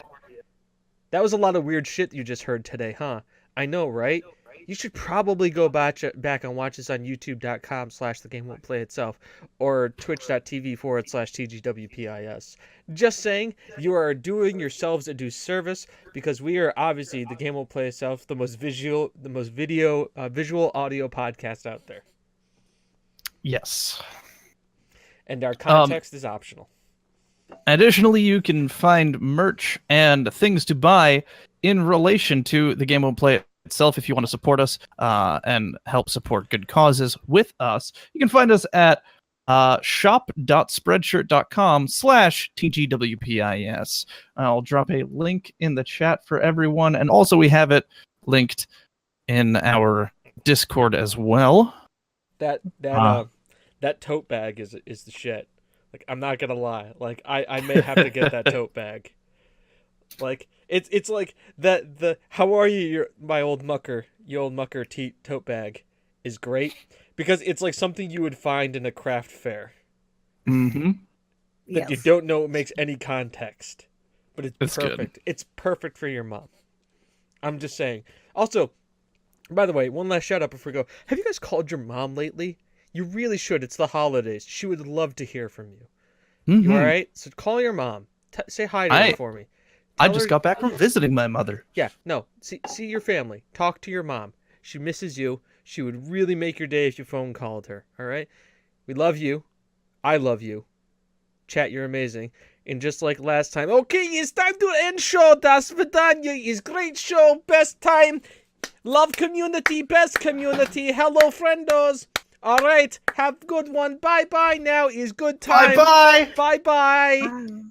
Speaker 1: That was a lot of weird shit you just heard today, huh? I know, right? You should probably go back and watch this on youtube.com/The Game Won't Play Itself or twitch.tv/TGWPIS. Just saying, you are doing yourselves a disservice because we are obviously The Game Won't Play Itself, the most visual audio podcast out there.
Speaker 2: Yes.
Speaker 1: And our context is optional.
Speaker 2: Additionally, you can find merch and things to buy in relation to The Game Won't Play Itself if you want to support us and help support good causes with us. You can find us at shop.spreadshirt.com/TGWPIS. I'll drop a link in the chat for everyone, and also we have it linked in our Discord as well.
Speaker 1: That tote bag is the shit. Like, I'm not gonna lie. Like, I may have to get that tote bag. Like, it's like the how are you, my old mucker, tote bag is great because it's like something you would find in a craft fair.
Speaker 2: Mm-hmm.
Speaker 1: That you don't know makes any context, but it's perfect.
Speaker 2: Good.
Speaker 1: It's perfect for your mom. I'm just saying. Also, by the way, one last shout out before we go. Have you guys called your mom lately? You really should. It's the holidays. She would love to hear from you.
Speaker 2: Mm-hmm.
Speaker 1: You all right? So call your mom. Say hi to her for me.
Speaker 2: I just got back from visiting my mother.
Speaker 1: Yeah, no. See your family. Talk to your mom. She misses you. She would really make your day if you phone called her. All right? We love you. I love you. Chat, you're amazing. And just like last time, okay, it's time to end show. Das Vidanya is great show. Best time. Love community. Best community. Hello, friendos. All right. Have a good one. Bye-bye now is good time.
Speaker 2: Bye-bye.
Speaker 1: Bye-bye.
Speaker 4: Bye.